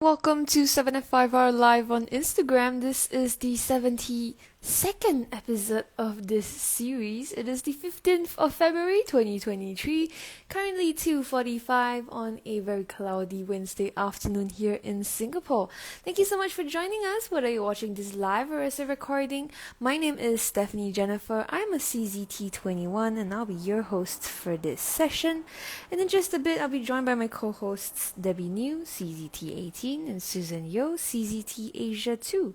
Welcome to 7F5R Live on Instagram. This is the 72nd episode of this series. It is the 15th of February 2023, currently 2:45 on a very cloudy Wednesday afternoon here in Singapore. Thank you so much for joining us, whether you're watching this live or as a recording. My name is Stephanie Jennifer. I'm a CZT21 and I'll be your host for this session. And in just a bit, I'll be joined by my co-hosts Debbie New, CZT18, and Susan Yo, CZT Asia 2.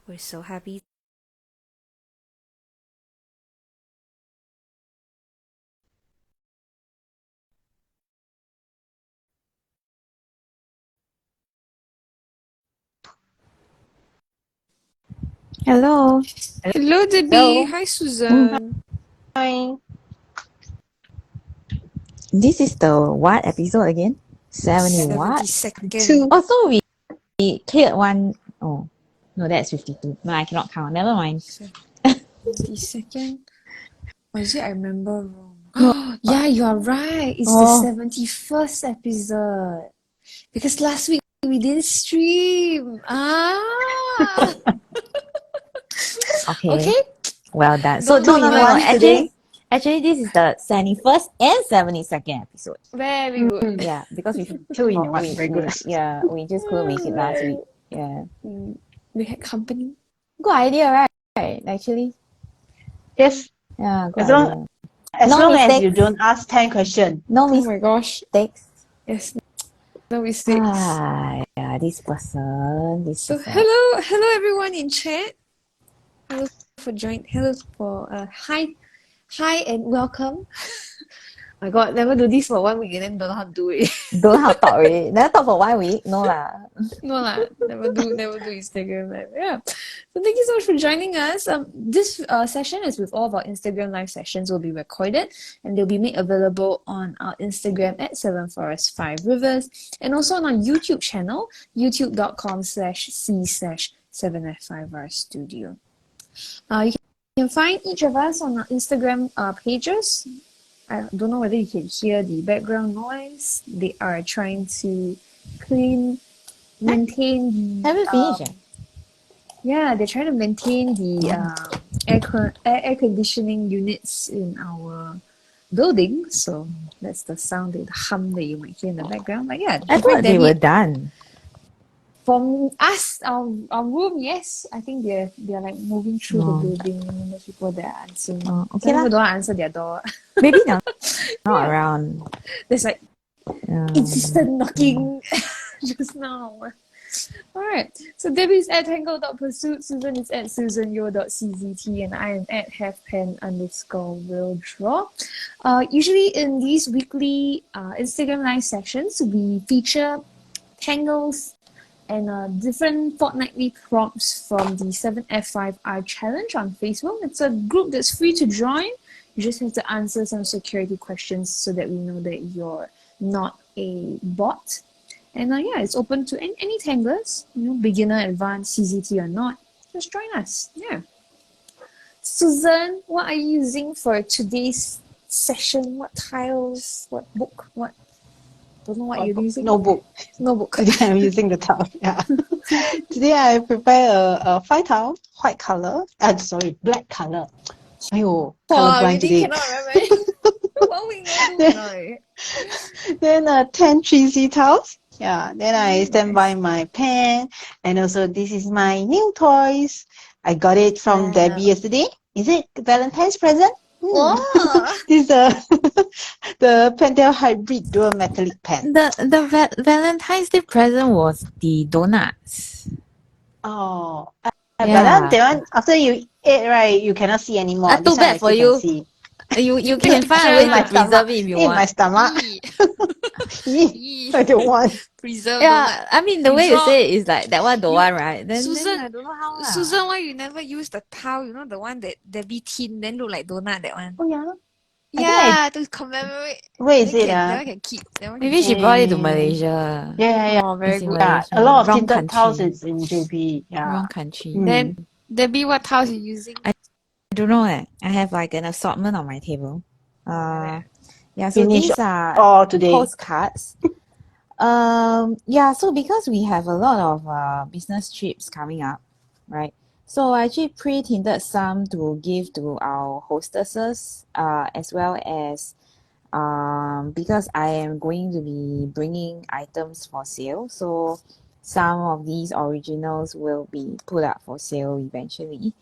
We're so happy. Hello. Hello, Debbie. Hello. Hi, Susan. Hi. This is the what episode again? 70 what? 72nd. Oh, so we cleared one. Oh, no, that's 52. No, I cannot count. Never mind. 72nd. Or is it I remember wrong? Yeah, you are right. It's the 71st episode. Because last week we didn't stream. Okay. Well done. So Don't no. mind Actually, this is the 71st and 72nd episode. Very good. Yeah, because we Two in one. Very good. we just couldn't make it last week. Yeah. We had company. Good idea, right? Actually. Yes. Yeah, good As idea. long as, No long as mistakes. you don't ask 10 questions. No Oh my gosh. mistakes. Yes. No mistakes. Yeah, this person. So hello everyone in chat. Hello for hi and welcome. My God, never do this for 1 week and then don't know how to do it. Don't know how to talk already. Never talk for 1 week. No lah. No lah, never do Instagram live. Yeah. So thank you so much for joining us. This session is with all of our Instagram live sessions will be recorded and they'll be made available on our Instagram at 7forest5rivers and also on our YouTube channel, youtube.com/c/7f5r studio. You can find each of us on our Instagram pages. I don't know whether you can hear the background noise. They are trying to maintain the... Haven't finished. Yeah, they're trying to maintain the air conditioning units in our building. So that's the sound, the hum that you might hear in the background. But yeah, I thought they were done. From us, our room, yes. I think they're like moving through the building. There's people that are answering. Okay Some people don't answer their door. Maybe not around. There's like insistent knocking just now. Alright, so Debbie's at tangle.pursuit, Susan is at susanyo.czt, and I am at halfpen_will-draw. Usually in these weekly Instagram live sessions, we feature tangles and different fortnightly prompts from the 7F5R challenge on Facebook. It's a group that's free to join. You just have to answer some security questions so that we know that you're not a bot. And yeah, it's open to any tanglers, beginner, advanced, CZT or not. Just join us. Yeah. Susan, what are you using for today's session? What tiles? What book? What? Don't know what you're using. Notebook. Today I'm using the towel. Yeah. Today I prepare a 5 towel, white color. Black color. Color blind today. Cannot remember. 1 week no. Then 10 cheesy towels. Yeah. Then I stand by my pen, and also this is my new toys. I got it from Debbie yesterday. Is it Valentine's present? Oh. This is the Pentel Hybrid Dual Metallic Pen. The Valentine's Day present was the donuts. Oh, Yeah. but that one after you ate, right, you cannot see anymore. Too This one bad I for still you. can see. You can find a way In my to preserve it if you in my want. stomach. Yee. I don't want. Preserve. Yeah, I mean the way you Preserve. say it is like that one don't want, right? Then Susan, I don't know how lah. Susan, why you never use the towel? You know the one that Debbie tin then look like donut, that one. Oh yeah. Yeah, to commemorate. Where is it? That one can keep. That one Maybe she brought it to Malaysia. Yeah. Oh, very It's in good. Yeah, Malaysia. a lot of Wrong tinted towels country. is in JB. Yeah. Wrong country. Then Debbie, what towels you using? I don't know. I have like an assortment on my table. Yeah. So Finish these are all today. postcards. Yeah, so because we have a lot of business trips coming up, right? So I actually pre-tinted some to give to our hostesses, as well as because I am going to be bringing items for sale. So some of these originals will be put up for sale eventually.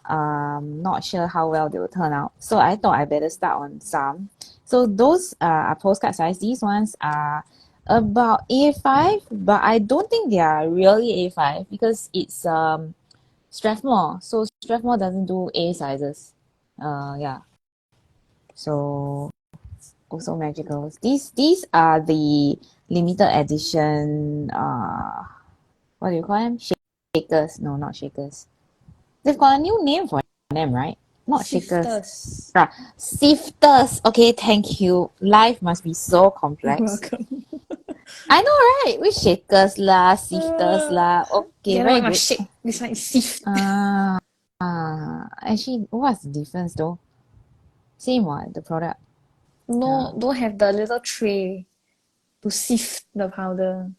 Not sure how well they will turn out. So I thought I better start on some. So those are postcard size. These ones are about A5, but I don't think they are really A5 because it's Strathmore. So Strathmore doesn't do A sizes. Yeah. So also magicals. These are the limited edition. What do you call them? Shakers? No, not shakers. They've got a new name for them, right? Not shakers. Sifters. Sifters. Okay, thank you. Life must be so You're complex. welcome. I know, right? We shakers lah, sifters lah. The Okay, other very one must good. shake. This one is sift. Actually, what's the difference though? Same one, the product. No, don't have the little tray to sift the powder.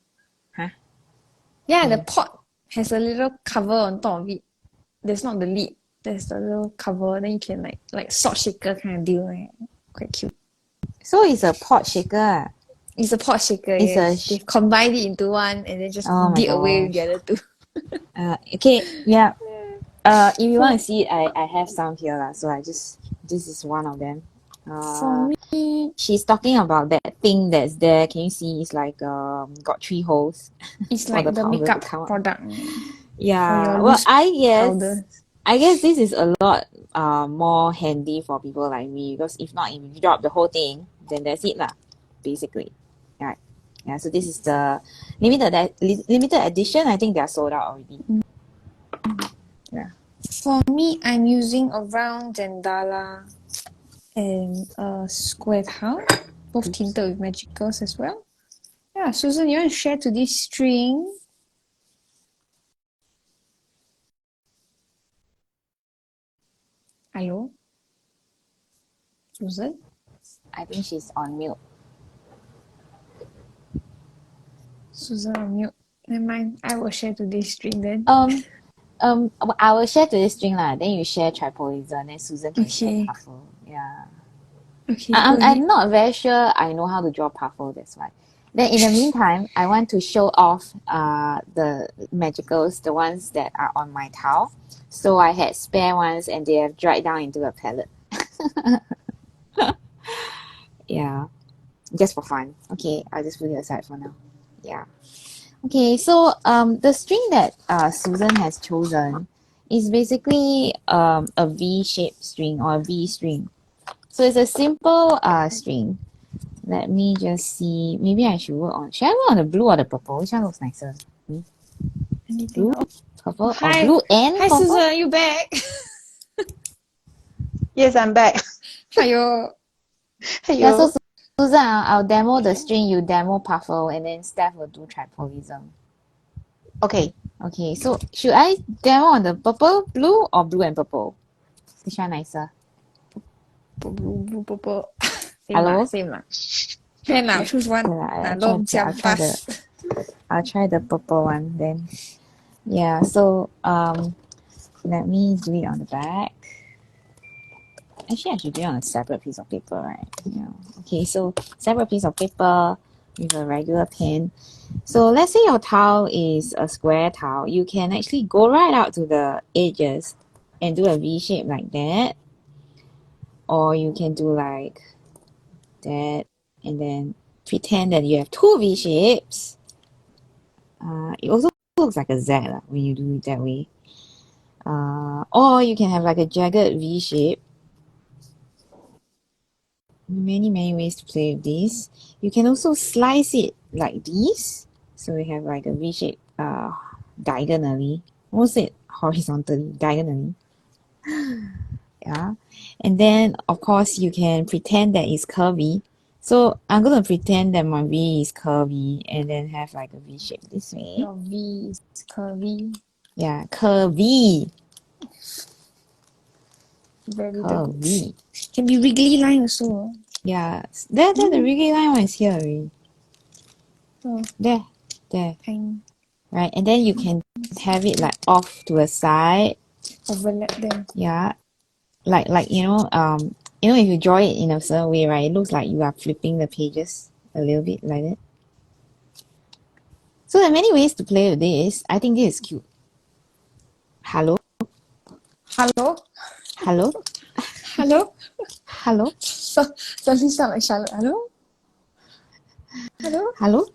Huh? Yeah, the pot has a little cover on top of it. There's not the lid. There's the little cover. Then you can like salt shaker kind of deal. Right? Quite cute. So it's a pot shaker. It's a pot shaker. It's Yes. a They've combined it into one and then just Oh my did away with gosh. the other two. Okay, yeah. If you want to see it, I have some here lah. So this is one of them. For me, She's talking about that thing that's there. Can you see? It's like got 3 holes. it's for like the powder to makeup come out. product. Yeah. your Well, loose powder. I guess this is a lot more handy for people like me because if not, if you drop the whole thing, then that's it lah. Basically, right? Yeah. So this is the limited edition. I think they are sold out already. Yeah. For me, I'm using a round Jandala and a square tile, both tinted with magicals as well. Yeah, Susan, you want to share to this string? Hello? Susan? I think she's on mute. Susan on mute. Never mind, I will share to this string then. I will share to this string lah. Then you share Tripolism, then Susan can share Okay. Puffle. Yeah. Okay, I'm not very sure I know how to draw Puffle, that's why. Then in the meantime, I want to show off the magicals, the ones that are on my towel. So I had spare ones and they have dried down into a palette. Yeah. Just for fun. Okay, I'll just put it aside for now. Yeah. Okay, so the string that Susan has chosen is basically a V-shaped string or a V string. So it's a simple string. Let me just see. Maybe I should work on. Should I work on the blue or the purple? Which one looks nicer? Anything? Blue, purple, Hi. or blue and Hi, purple? Susan, are you back? Yes, I'm back. Hiyo. Yeah, so Hello. Susan, I'll demo the string. You demo Puffle, and then Steph will do Tripolism. Okay. Okay, so should I demo on the purple, blue, or blue and purple? Which one nicer? Blue, purple. Same Hello? lah, same lah. Can lah, choose one. I'll try the purple one then. Yeah, so let me do it on the back. Actually, I should do it on a separate piece of paper, right? Yeah. Okay, so separate piece of paper with a regular pen. So let's say your tile is a square tile. You can actually go right out to the edges and do a V shape like that. Or you can do like that and then pretend that you have 2 V shapes. It also looks like a Z when you do it that way. Or you can have like a jagged V shape. Many ways to play with this. You can also slice it like this. So we have like a V shape diagonally. What's it? Horizontally, diagonally. Yeah. And then of course you can pretend that it's curvy. So I'm going to pretend that my V is curvy and then have like a V shape this way. Your V is curvy. Yeah, curvy. Very Curvy. Can be wriggly line also. Yeah, the wriggly line one is here already. Oh, There. hang Right, and then you can have it like off to a side. overlap them. Yeah, like if you draw it in a certain way, right, it looks like you are flipping the pages a little bit like that. So there are many ways to play with this. I think this is cute. Hello. Hello? Hello. Hello? Hello. So, does it sound like Charlotte? Hello? Hello? Hello.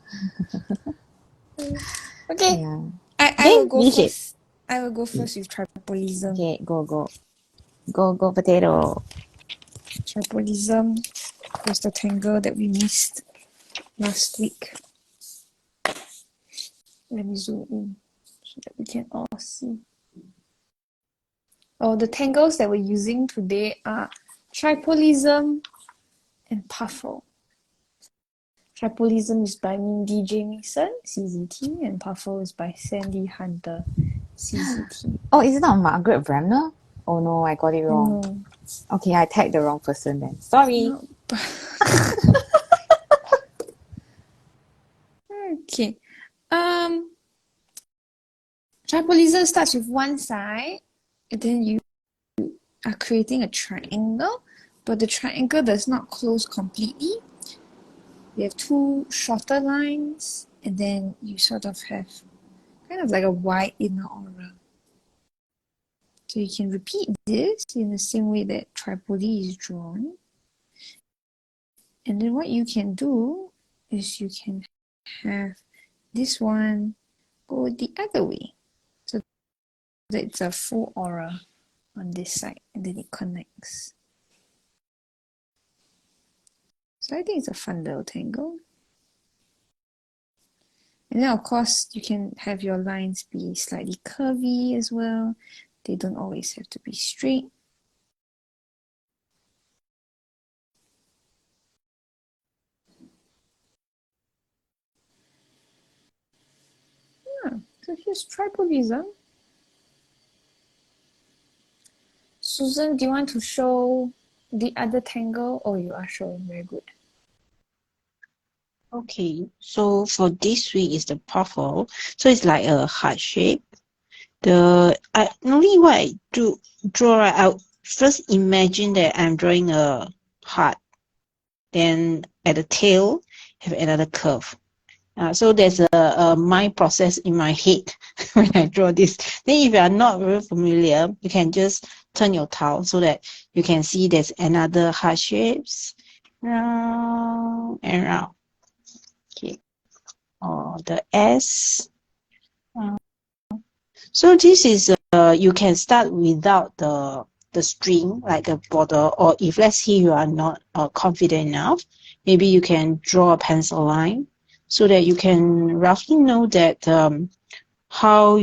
Okay. Yeah. I Okay, will go finish it. first. I will go first with tripolism. Okay, go potato. Tripolism was the tangle that we missed last week. Let me zoom in so that we can all see. Oh, the tangles that we're using today are Tripolism and Puffle. Tripolism is by Mindy Jamieson, CZT, and Puffle is by Sandy Hunter, CZT. Oh, is it not Margaret Bremner? Oh no, I got it wrong. No, Okay, I tagged the wrong person then. Sorry. no. Okay. Tripolism starts with one side, and then you are creating a triangle, but the triangle does not close completely. You have two shorter lines, and then you sort of have kind of like a wide inner aura. So you can repeat this in the same way that Tripoli is drawn. And then what you can do is you can have this one go the other way. So that it's a full aura on this side, and then it connects. So I think it's a fun little tangle. And then of course you can have your lines be slightly curvy as well. They don't always have to be straight. Yeah, so here's tripolism. Susan, do you want to show the other tangle? Oh, you are showing. Very good. Okay, so for this week is the puffle. So it's like a heart shape. Normally what I draw, I first imagine that I'm drawing a heart. Then at the tail have another curve. So there's a mind process in my head when I draw this. Then if you are not very familiar, you can just turn your towel so that you can see there's another heart shapes round and round. Okay, or the S. So this is you can start without the string like a border, or if let's say you are not confident enough, maybe you can draw a pencil line so that you can roughly know that how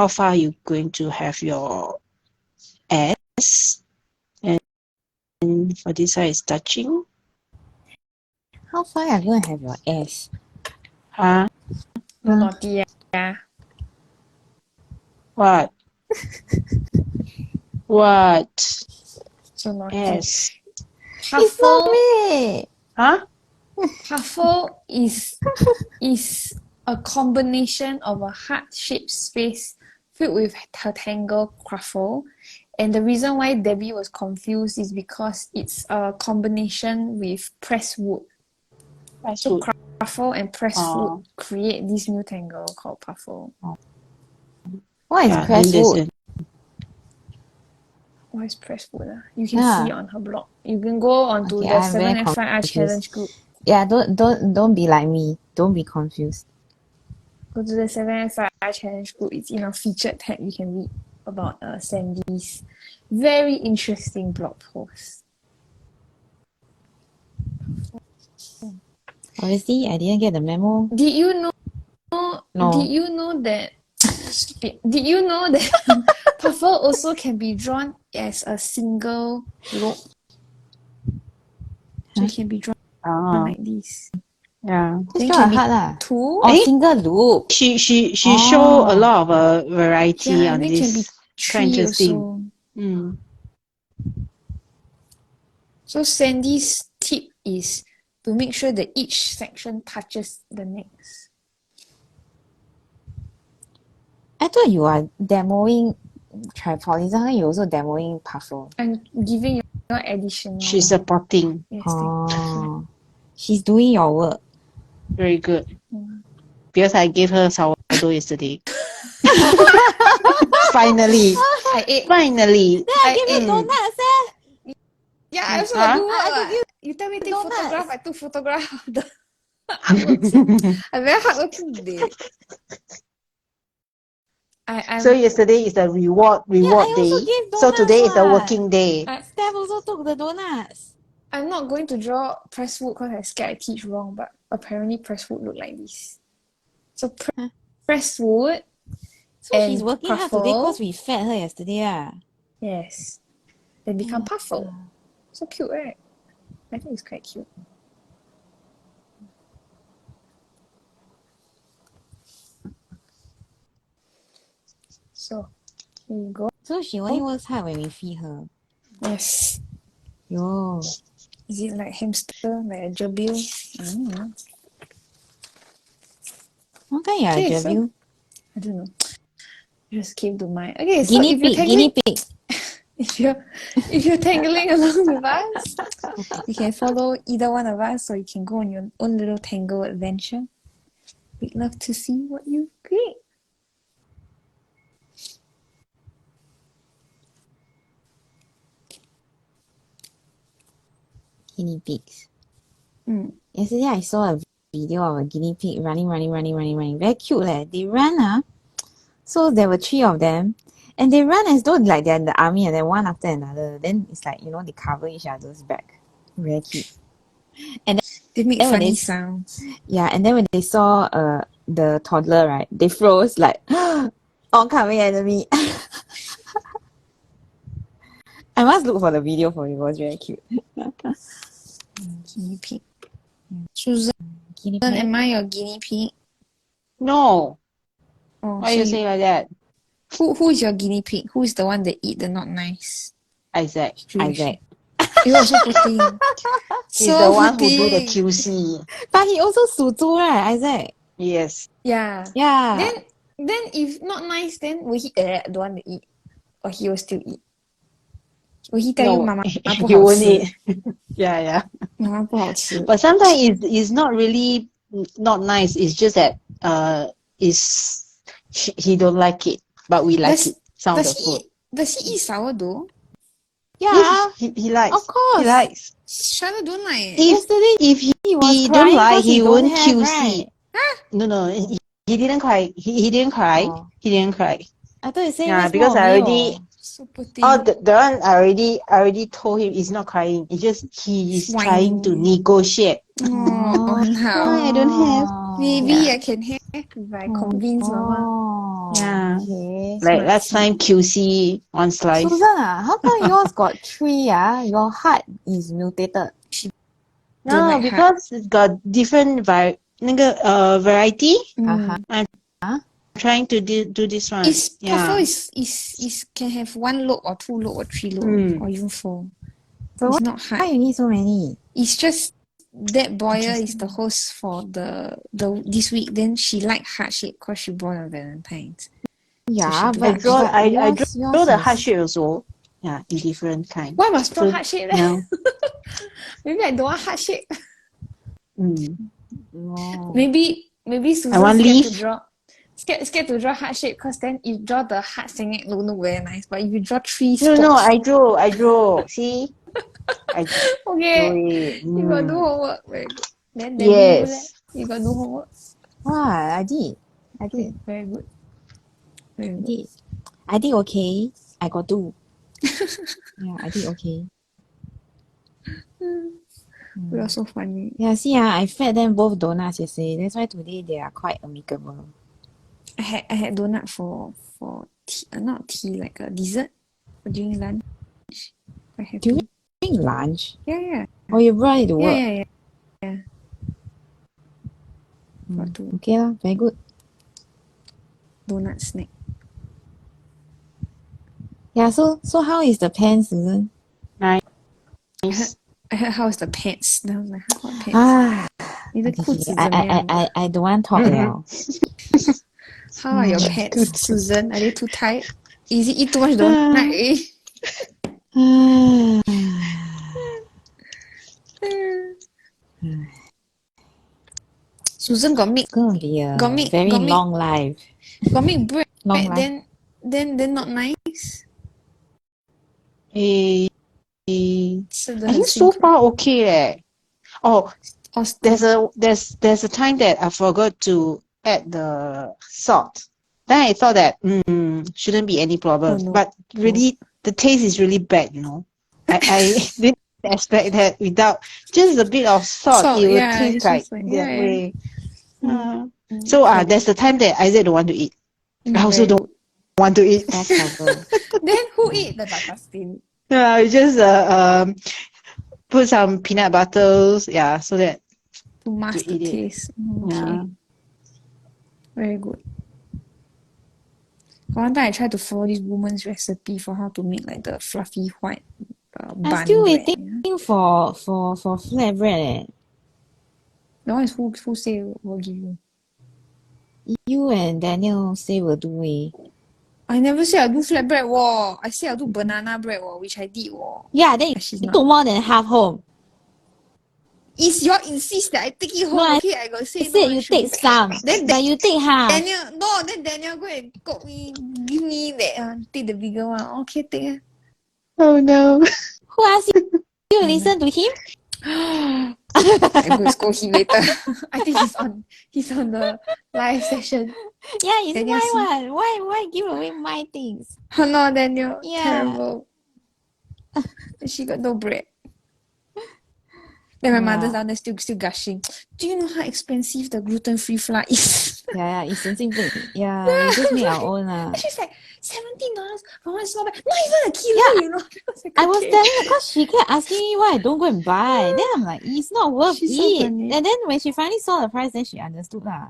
far you're going to have your S, and for this side is touching. How far are you gonna have your S? Huh? No naughty, yeah. What? What? So naughty. S. It's not Puffle, me. Huh? puffle is a combination of a heart-shaped space filled with her tangle cruffle. And the reason why Debbie was confused is because it's a combination with pressed wood. So cruffle and pressed wood create this new tangle called puffle. What is Yeah, pressed then wood? Why is pressed wood? You can see on her blog. You can go onto Okay, the I'm very 7FIR confused. challenge group. Yeah, don't be like me. Don't be confused. Go to the 7FIR challenge group. It's in our featured tab. You can read about Sandy's very interesting blog post. Obviously, I didn't get the memo. Did you know? No. Did you know that? Did you know that puffle also can be drawn as a single rope? So it can be drawn like this. Yeah. Just draw a heart lah. Two. Or single loop. She show a lot of variety Yeah, on and it can be this. Quite three interesting. also. Mm. So Sandy's tip is to make sure that each section touches the next. I thought you are demoing Tripolism, and you also demoing Puffle. I'm giving you additional. She's supporting. Yes, Oh, she's doing your work. Very good. Mm. Because I gave her sourdough yesterday. Finally. I ate. Finally. I give you donuts, Yeah, I also Huh? do work. I could give You tell me take donuts. photograph, I took photograph of the artworks. I'm very hardworking today. So yesterday is the reward I also day. gave So donuts today is the what? working day. Steph also took the donuts. I'm not going to draw press wood because I scared I teach wrong, but apparently press wood look like this. So press wood. So she's and working hard today Puffle. because we fed her yesterday. Yes. They become Puffle. So cute, right? I think it's quite cute. So, here you go. So she only works hard when we feed her. Yes. Yo. Is it like hamster, like a gerbil? I don't know. What kind of Okay, gerbil? I don't know. Just came to mind. Okay, so Guinea if you're pig, tangling, guinea pig. if you're tangling along with us, you can follow either one of us, or you can go on your own little tangle adventure. We'd love to see what you create. Guinea pigs. Mm. Yesterday I saw a video of a guinea pig running. Very cute leh. They run So there were 3 of them. And they run as though like they're in the army and then one after another. Then it's like, they cover each other's back. Very cute. And They make then when funny they sounds. Yeah, and then when they saw the toddler, right, they froze like oncoming enemy. I must look for the video for you. It was very cute. Guinea pig. Susan, Guinea pig. am I your guinea pig? No. Oh, Why so you say like that? who is your guinea pig? Who is the one that eat the not nice? Isaac. Isaac. You also poor thing. He's So the one who do the poor thing. QC. But he also 属猪, right, Isaac? Yes. Yeah. Yeah. Then if not nice, then will he don't want to eat, or he will still eat? Will he tell you, No, 妈妈 you 不好 won't 吃 eat. Yeah. 妈妈不好吃 But sometimes it's not really not nice. It's just that he don't like it, but we like it. Some of the food. Does he eat sourdough? Yeah. Yes, he likes. Of course. He likes. Charlotte don't like. Yesterday If he was he crying don't like, 'cause he don't won't have, QC. right? No, he didn't cry. He didn't cry. Oh. He didn't cry. I thought you saying Yeah, where's because more I of already. you? So poor thing. Oh, the one I already told him he's not crying. It's just he is trying to Whiny. negotiate. Oh, no. Why I don't have? Maybe Yeah. I can have if I convince Mama. Oh, Yeah. okay. Like Smart, last time QC one slice. Susan, how come yours got 3? Your heart is mutated. No, Don't like because it's got different variety. Mm. I'm trying to do this one. Is Puffle Yeah. is can have 1 lobe or 2 lobe or 3 lobe Mm. or even 4. So It's not why hard. you need so many? It's just that Boyer is the host for the this week. Then she like heart shape because she born on Valentine's. Yeah, she but I draw yours the is- heart shape also. Yeah, in different kind. Why must draw So, heart shape? No. Maybe I don't want heart shape. Mm. No. Maybe Susan want scared to leaf. draw. Scared to draw heart shape because then if draw the heart singing look very nice. But if you draw 3 spots, No, I draw. See? I draw okay. it. You got do homework. Very good. Then Yes. you got do homework. Why? I did. Okay, very good. Very good. I did okay. I got 2. Yeah, I did okay. We are so funny. Yeah, see, I fed them both donuts yesterday. That's why today they are quite amicable. I had donut for tea, not tea, like a dessert for during lunch. I had During lunch? Yeah. Oh, you brought it to work? Yeah. Got to Okay lah, very good. donut snack. Yeah, so how is the pen, Susan? Nice. I heard how's the pants. Then I was like, what pants? Ah, 你的 okay, 裤子 okay. 怎么样 I don't want talk now. How are your pants, Susan? Are they too tight? Is it eat too much donut? Susan got make It's gonna be a got make very got make long life. got make bread. Long life. Then not nice. Eh, 吃的 I 很 think 辛 so 苦。 far okay 嘞。Oh, Oh, there's a time that I forgot to add the salt. Then I thought that shouldn't be any problem. no. But really the taste is really bad, you know. I didn't expect that without just a bit of salt, Salt, it would yeah, taste it's like just like that yeah. way. So There's the time that Isaac don't want to eat. I also very don't good. want to eat. Fair cover. Then who eat the tartar skin? Yeah, we just put some peanut butters, yeah, so that To mask the eat it. taste. Okay. Yeah. Very good. One time I tried to follow this woman's recipe for how to make like the fluffy white I'm bun still bread. waiting for flatbread. That one is who say will give you. You and Daniel say will do it. I never say I do flatbread. Whoa. I say I do banana bread, which I did. Whoa. Yeah, then She's you not. took more than half home. Is you insist that I take it home? No, Okay, I got say I no. said you take some, Then but you take half. Then Daniel go and cook me, give me that take the bigger one. Okay, take. Oh no. Who asked you to listen to him? I'm going to scold him later. I think he's on the live session. Yeah, it's Daniel my one. Why give away my things? Oh no, Daniel. Yeah. Terrible. She got no bread. Then my mother's down there still gushing. Do you know how expensive the gluten-free flour is? Yeah, it's something big. Yeah, we just make our own. She's like, $17 for one small bag. Not even a kilo, Yeah, you know. I was telling her because she kept asking me why I don't go and buy. Then I'm like, it's not worth She's it. so funny. And then when she finally saw the price, then she understood lah.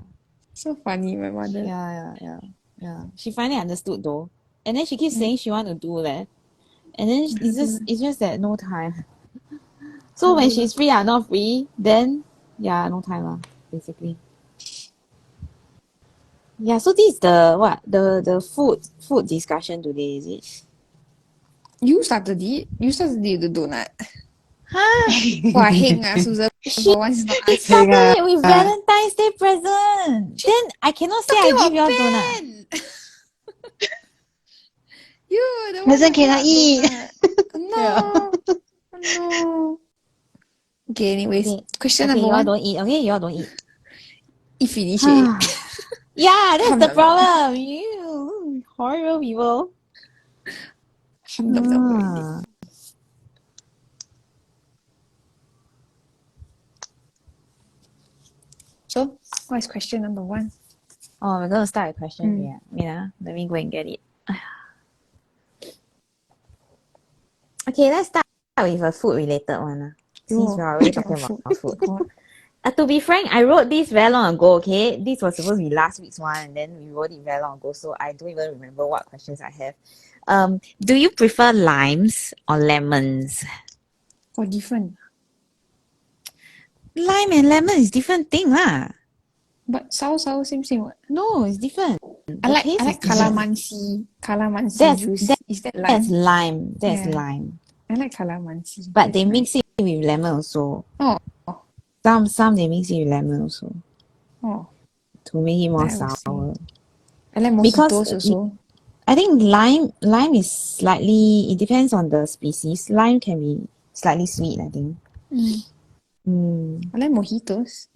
So funny, my mother. Yeah. She finally understood though. And then she keeps saying she want to do that. And then it's just that no time. So when she's free or not free, then yeah, no time lah, basically. Yeah, so this is the food discussion today, is it? You started it. You started the donut. Huh? Wah, heng Susan. For once not She us. started it with Valentine's Day present. Then I cannot say I give you all donut. You, the one Doesn't talking cannot about eat. donut. No. Okay, anyways. Okay, Question okay, number you all one. don't eat. Okay, you all don't eat. Eat finish it. Yeah, that's the Nom, nom, nom. problem. You horrible people. Nom, nom, nom. So, what is question number one? Oh, we're gonna start with question. Yeah, let me go and get it. Okay, let's start with a food related one. Since we're already talking about food. To be frank, I wrote this very long ago, okay? This was supposed to be last week's one, and then we wrote it very long ago, so I don't even remember what questions I have. Do you prefer limes or lemons? Or different. Lime and lemon is different thing lah. But sour, same. What? No, it's different. I like calamansi. Calamansi juice. Is that lime? That's lime. That's Yeah. lime. I like calamansi. But they mix it with lemon also. Oh. Some they mix it with lemon also. Oh. To make it more I will sour. I like mojitos also. I think lime is slightly, it depends on the species. Lime can be slightly sweet, I think. I like mojitos.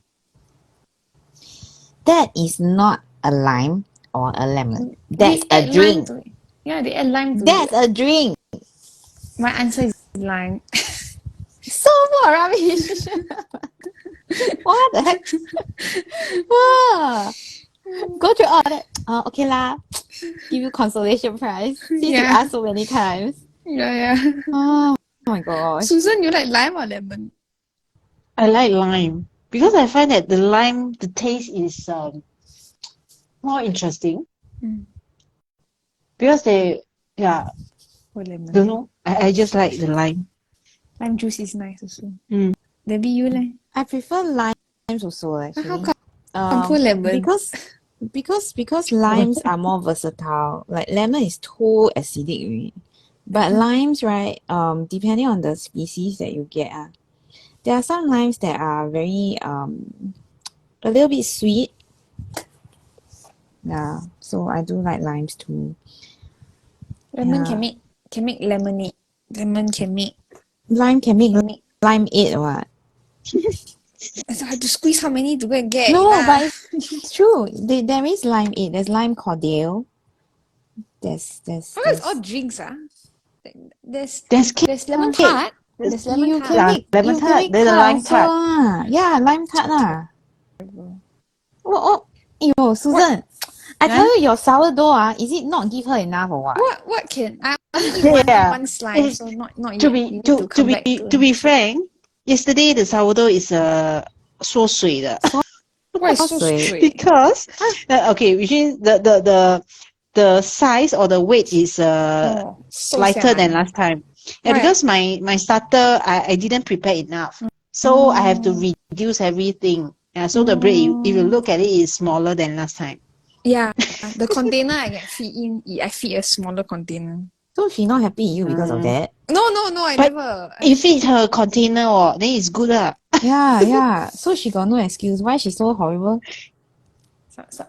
That is not a lime or a lemon. That's They a add drink. lime to it. Yeah, they add lime to That's it. a drink. My answer is lime. So more rubbish. What the heck? Wow. Go through all that. Okay lah. Give you consolation prize. Since you asked so many times. Yeah. Oh my gosh. Susan, you like lime or lemon? I like lime because I find that the taste is more interesting. Because Or lemon. don't know. I just like the lime. Lime juice is nice also. Mm. Debbie, you leh? I prefer limes also How actually. come? Poor lemon. Because limes are more versatile. Like lemon is too acidic, right? But limes, right? Depending on the species that you get, there are some limes that are very a little bit sweet. Yeah, so I do like limes too. Lemon Yeah. can make lemonade. Lemon can make Lime can make limeade or what? so I have to squeeze how many to go and get. No, lah. but it's true. There is limeade. There's lime cordial. There's Oh, it's all drinks, There's There's lemon cake. tart. There's lemon you tart. can make lemon you can tart. make There's a tart lime also tart. Yeah, lime tart Oh, yo, Susan, I tell you your sourdough is it not give her enough or what? What can I only eat Yeah. one slice, so not yet. To be You need to come back to be frank, yesterday the sourdough is 缩水的 Why is so Sweet. sweet? because okay, which means the size or the weight is So lighter than sad. last time. Yeah, Right. because my starter I didn't prepare enough, so I have to reduce everything. Yeah, so the bread, if you look at it, is smaller than last time. Yeah, the container I can fit in. I fit a smaller container. So she not happy with you because of that? No, I But never. if it's her container, then it's good lah. Yeah. So she got no excuse. Why she's so horrible?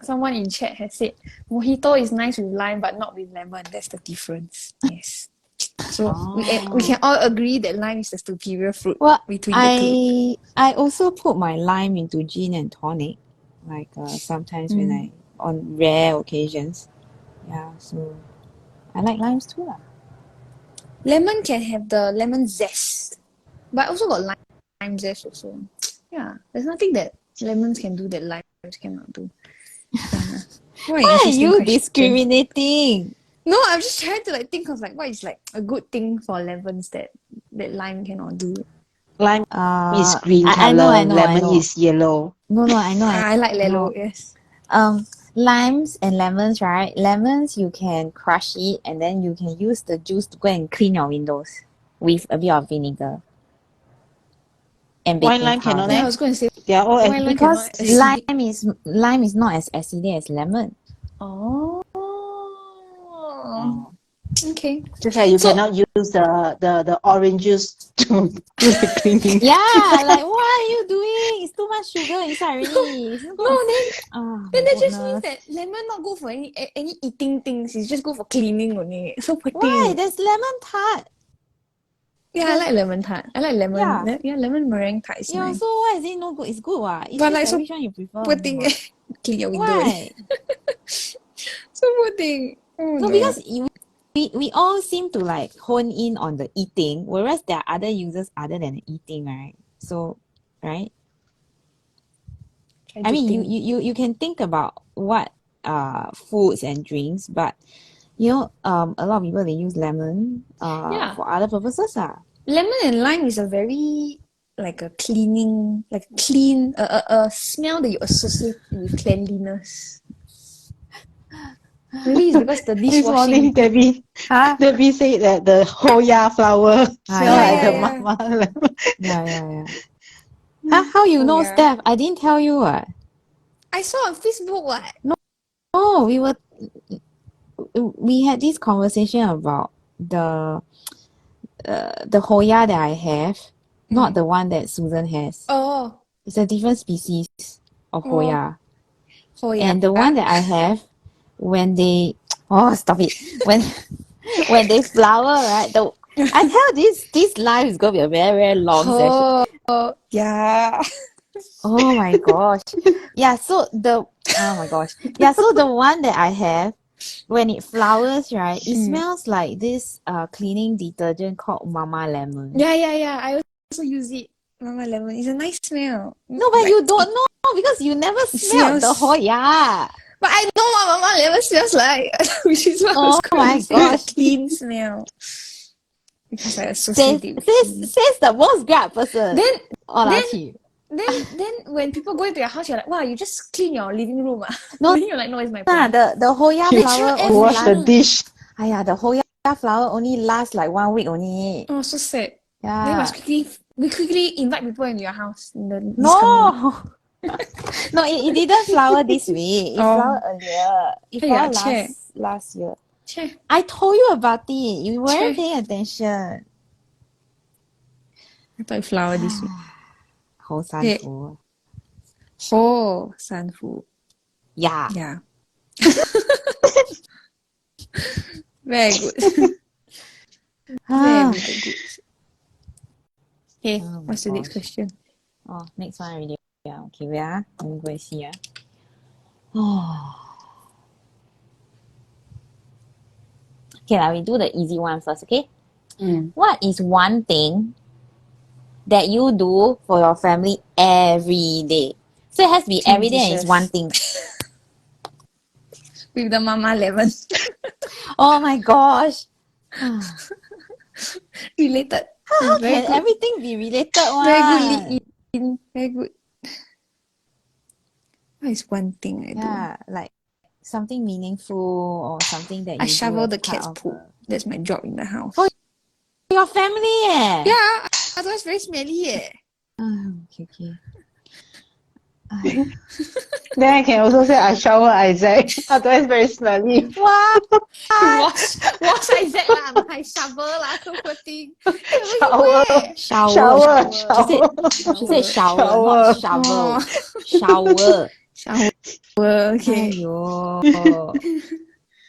Someone in chat has said mojito is nice with lime but not with lemon. That's the difference. Yes. So we can all agree that lime is the superior fruit Well, between the two. I also put my lime into gin and tonic, like sometimes when on rare occasions. Yeah, so I like limes too lah. Lemon can have the lemon zest, but also got lime zest also. Yeah, there's nothing that lemons can do that limes cannot do. Yeah. Why are you discriminating? No, I'm just trying to think of what is a good thing for lemons that lime cannot do. Lime is green color. I know. Lemon is yellow. No, I know. I like yellow. Yes. Limes and lemons, right? Lemons you can crush it and then you can use the juice to go and clean your windows with a bit of vinegar and Why baking lime powder. cannot? Yeah, I was going to say They are all why lime Because cannot acidic? lime is not as acidic as lemon. Oh. Okay. Just like you cannot use the orange juice to do the cleaning. Yeah, what are you doing? It's too much sugar inside already. Then that just means that lemon not good for any eating things. It's just good for cleaning only. So poor Why? thing. There's lemon tart. Yeah, I like lemon tart. I like lemon. Yeah. Lemon meringue tart is Yeah, nice. so why is it no good? It's good what? It's But just so which one you prefer. poor thing. Clean your window. Why? So poor thing. Oh, No, because we all seem to hone in on the eating, whereas there are other users other than the eating, right? So, right? I mean, you can think about what foods and drinks, but a lot of people they use lemon for other purposes. Lemon and lime is a very a cleaning, clean, a smell that you associate with cleanliness. Maybe it's because the This morning, dishwashing. Debbie said that the Hoya flower smell like the mama lemon. Yeah. How you know, Steph? I didn't tell you what. I saw on Facebook what? No, we had this conversation about the Hoya that I have, not the one that Susan has. Oh. It's a different species of Hoya. Hoya. And the one that I have, when they stop it. When they flower, right? I tell this life is gonna be a very, very long session. Oh yeah. Oh my gosh. Yeah, so oh my gosh. Yeah, so the one that I have, when it flowers, right, it smells like this cleaning detergent called Mama Lemon. Yeah. I also use it. Mama Lemon. It's a nice smell. No, but you don't know because you never smelled the Hoya. But I know what Mama Lemon smells like, which is what I was going to say. A clean smell. Because I associate it with says the most grab person. Then when people go into your house, you're like, wow, you just clean your living room. No, then you're like, no, it's my problem. The Hoya flower only wash the dish. The Hoya flower only lasts 1 week only. Oh, so sad. Then Yeah. we quickly invite people in your house in this coming week. No. No, it didn't flower this week. It Oh. flowered earlier. It Hey, yeah, flowered che. last year. Che. I told you about it. You weren't Che. paying attention. I thought it flowered this week. 猴山 Hey. 福. Oh, Sanfu. Yeah. Yeah. Very good. Very good. Okay, Oh my what's the next gosh. question? Oh, next one already. Yeah, okay, wait. Let me go and see. Oh. Okay, we do the easy one first, okay? What is one thing that you do for your family every day? So it has to be Clean every day and it's dishes. one thing. With the Mama Lemon. Oh my gosh. Related. How Very can good. everything be related one? Very good lead in. Very good. What is one thing I do? Yeah, like something meaningful or something that I you do shovel as the part cat's of poop. That's my job in the house. Oh, your family, eh? Yeah, otherwise very smelly. Okay. Then I can also say I shower Isaac. Otherwise very smelly. Wow. wash Isaac lah, I shovel lah, so poor thing. Shower. Shower. Shower. She said shower, not shovel. Oh. Shower. Shower, okay. Aiyo.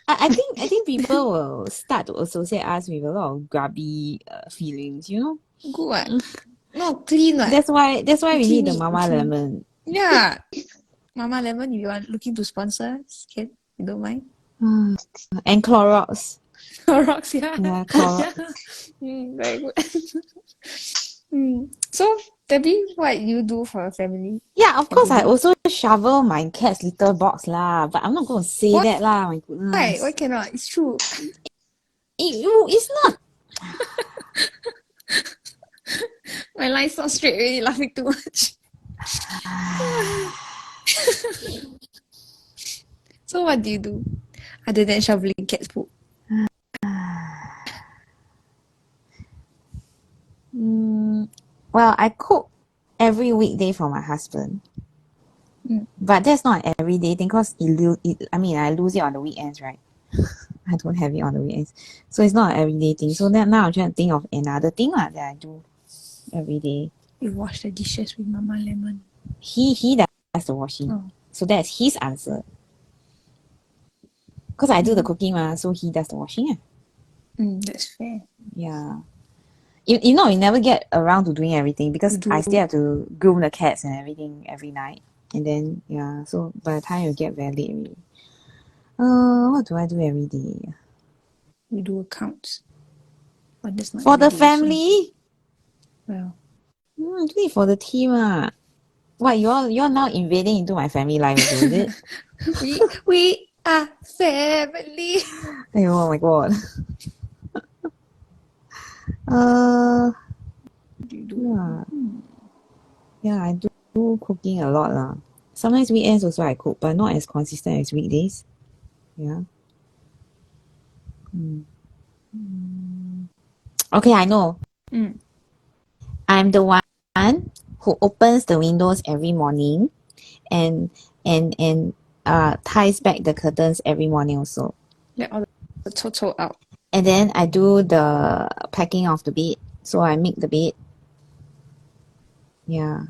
I think people will start to associate us with a lot of grubby feelings, you know? Good what? No, clean what? That's why we need the Clean it, Mama clean. Lemon. Yeah. Mama Lemon, if you are looking to sponsor us, okay? You don't mind? And Clorox. Clorox, yeah. Yeah, Clorox. Very good. So, Debbie, what you do for your family? Yeah, of course, I every day? also shovel my cat's litter box lah, but I'm not going to say What? that lah, my Why? goodness. Why cannot? It's true. It's not. My line's not straight already, laughing too much. So what do you do other than shoveling cat's poop? Well, I cook every weekday for my husband. But that's not an everyday thing because I lose it on the weekends, right? I don't have it on the weekends. So it's not an everyday thing. So now I'm trying to think of another thing that I do every day. You wash the dishes with Mama Lemon. He does the washing. Oh. So that's his answer. Because I do the cooking, so he does the washing. That's fair. Yeah. You know, you never get around to doing everything because I still have to groom the cats and everything every night. And then, yeah, so by the time you get very late already. What do I do every day? We do accounts. But that's not For the every day, so- family? Well, Do it for the team. What, you're now invading into my family life, is it? we are family. Oh my god. Yeah, I do cooking a lot lah. Sometimes weekends also I cook, but not as consistent as weekdays. Yeah. Okay, I know. I'm the one who opens the windows every morning and ties back the curtains every morning also. Let all the toto out. And then I do the packing of the bed. So I make the bed. Yeah.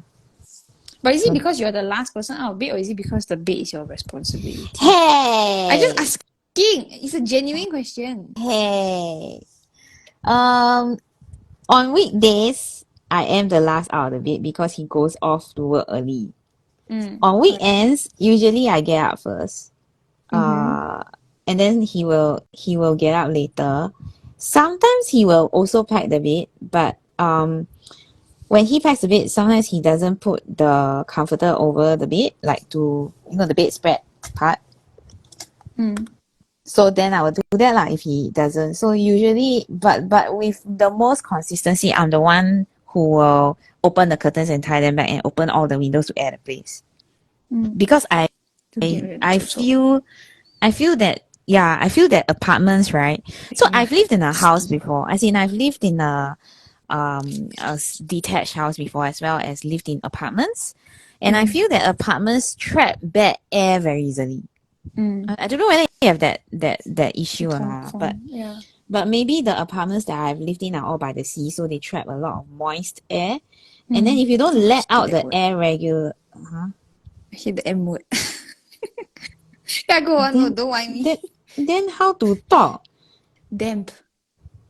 But is it because you're the last person out of bed, or is it because the bed is your responsibility? Hey! I just asking. It's a genuine question. Hey. On weekdays, I am the last out of the bed because he goes off to work early. On weekends, usually I get up first. And then he will get up later. Sometimes he will also pack the bed, but when he packs the bed, sometimes he doesn't put the comforter over the bed, like to, the bedspread part. So then I will do that lah if he doesn't. So usually, but with the most consistency, I'm the one who will open the curtains and tie them back and open all the windows to air the place. Because I feel that apartments, right? So I've lived in a house before. As in, I've lived in a detached house before as well as lived in apartments. And I feel that apartments trap bad air very easily. I don't know whether you have that issue or not, but maybe the apartments that I've lived in are all by the sea, so they trap a lot of moist air. And then if you don't let out the air regular, I hate the M word. Yeah, go on. No, don't mind me. Then how to talk? Damp.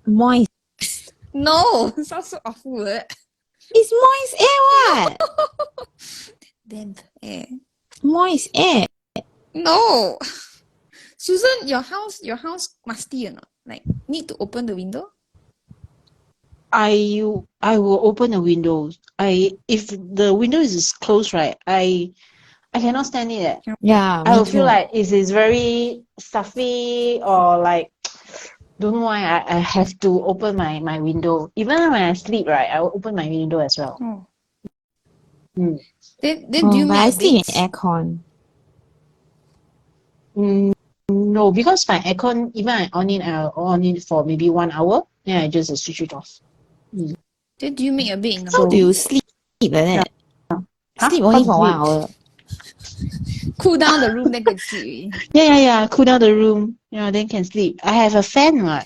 Moist. No, it sounds so awful. It's moist air, what? Damp air. Moist air. No. Susan, your house musty or not? Like, need to open the window? I will open the windows. If the window is closed, right, I cannot stand it. Yeah, I me will feel too. like it is very stuffy or like don't know why I have to open my window. Even when I sleep, right, I will open my window as well. Oh. Mm. Then do you but I make sleep beds? in aircon. No, because my aircon, even I'll on it for maybe 1 hour, then I just switch it off. Then do you make a bed in the How do morning? you sleep like that? Huh? Sleep How only to for 1 sleep? hour. Cool down the room, then go and sleep. Yeah. Cool down the room. Then can sleep. I have a fan, what?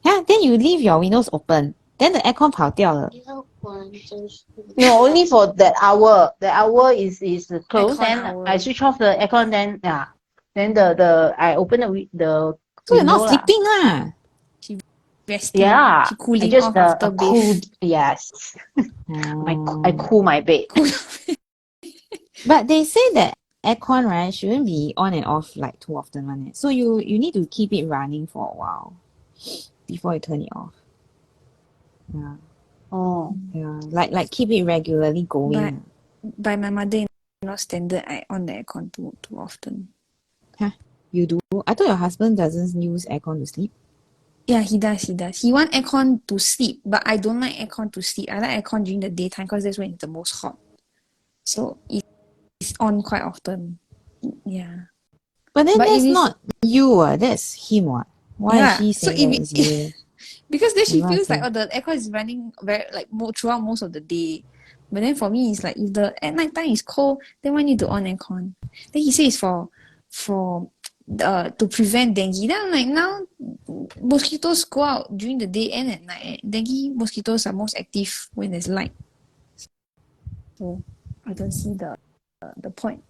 Yeah, then you leave your windows open. Then the aircon 跑掉了. No, only for that hour. The hour is closed. Aircon Then hour. I switch off the aircon. Then then the I open the So you're window not lah. sleeping lah. Resting. Yeah, She cooling just off after cool. bathe. Yes, I cool my bed. But they say that aircon, right, shouldn't be on and off like too often, one. So you need to keep it running for a while before you turn it off. Yeah. Oh, Yeah. Like keep it regularly going. By my mother-in-law standard, I on the aircon too often. Huh? You do? I thought your husband doesn't use aircon to sleep. Yeah, he does. He want aircon to sleep, but I don't like aircon to sleep. I like aircon during the daytime because that's when it's the most hot. So it's on quite often. Yeah. But then But that's it is not you, that's him. Why is she so saying that it's you? because then she You feels ask like the aircon is running very like throughout most of the day. But then for me, it's like if the at night time is cold, then why need to on aircon? Then he says for to prevent dengue. Then I'm like, now mosquitoes go out during the day and at night. Dengue mosquitoes are most active when there's light. So I don't see the point.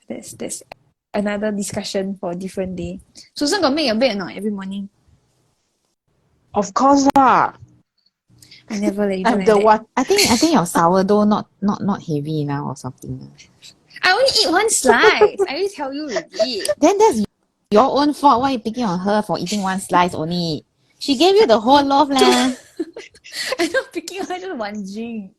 That's another discussion for a different day. Susan got make your bed or not every morning? of course lah. I never let you I'm do the like one. I think your sourdough not heavy enough or something. I only eat one slice. I already tell you already. Then that's your own fault. Why you picking on her for eating one slice only? She gave you the whole loaf lah. I'm not picking on her, just wondering.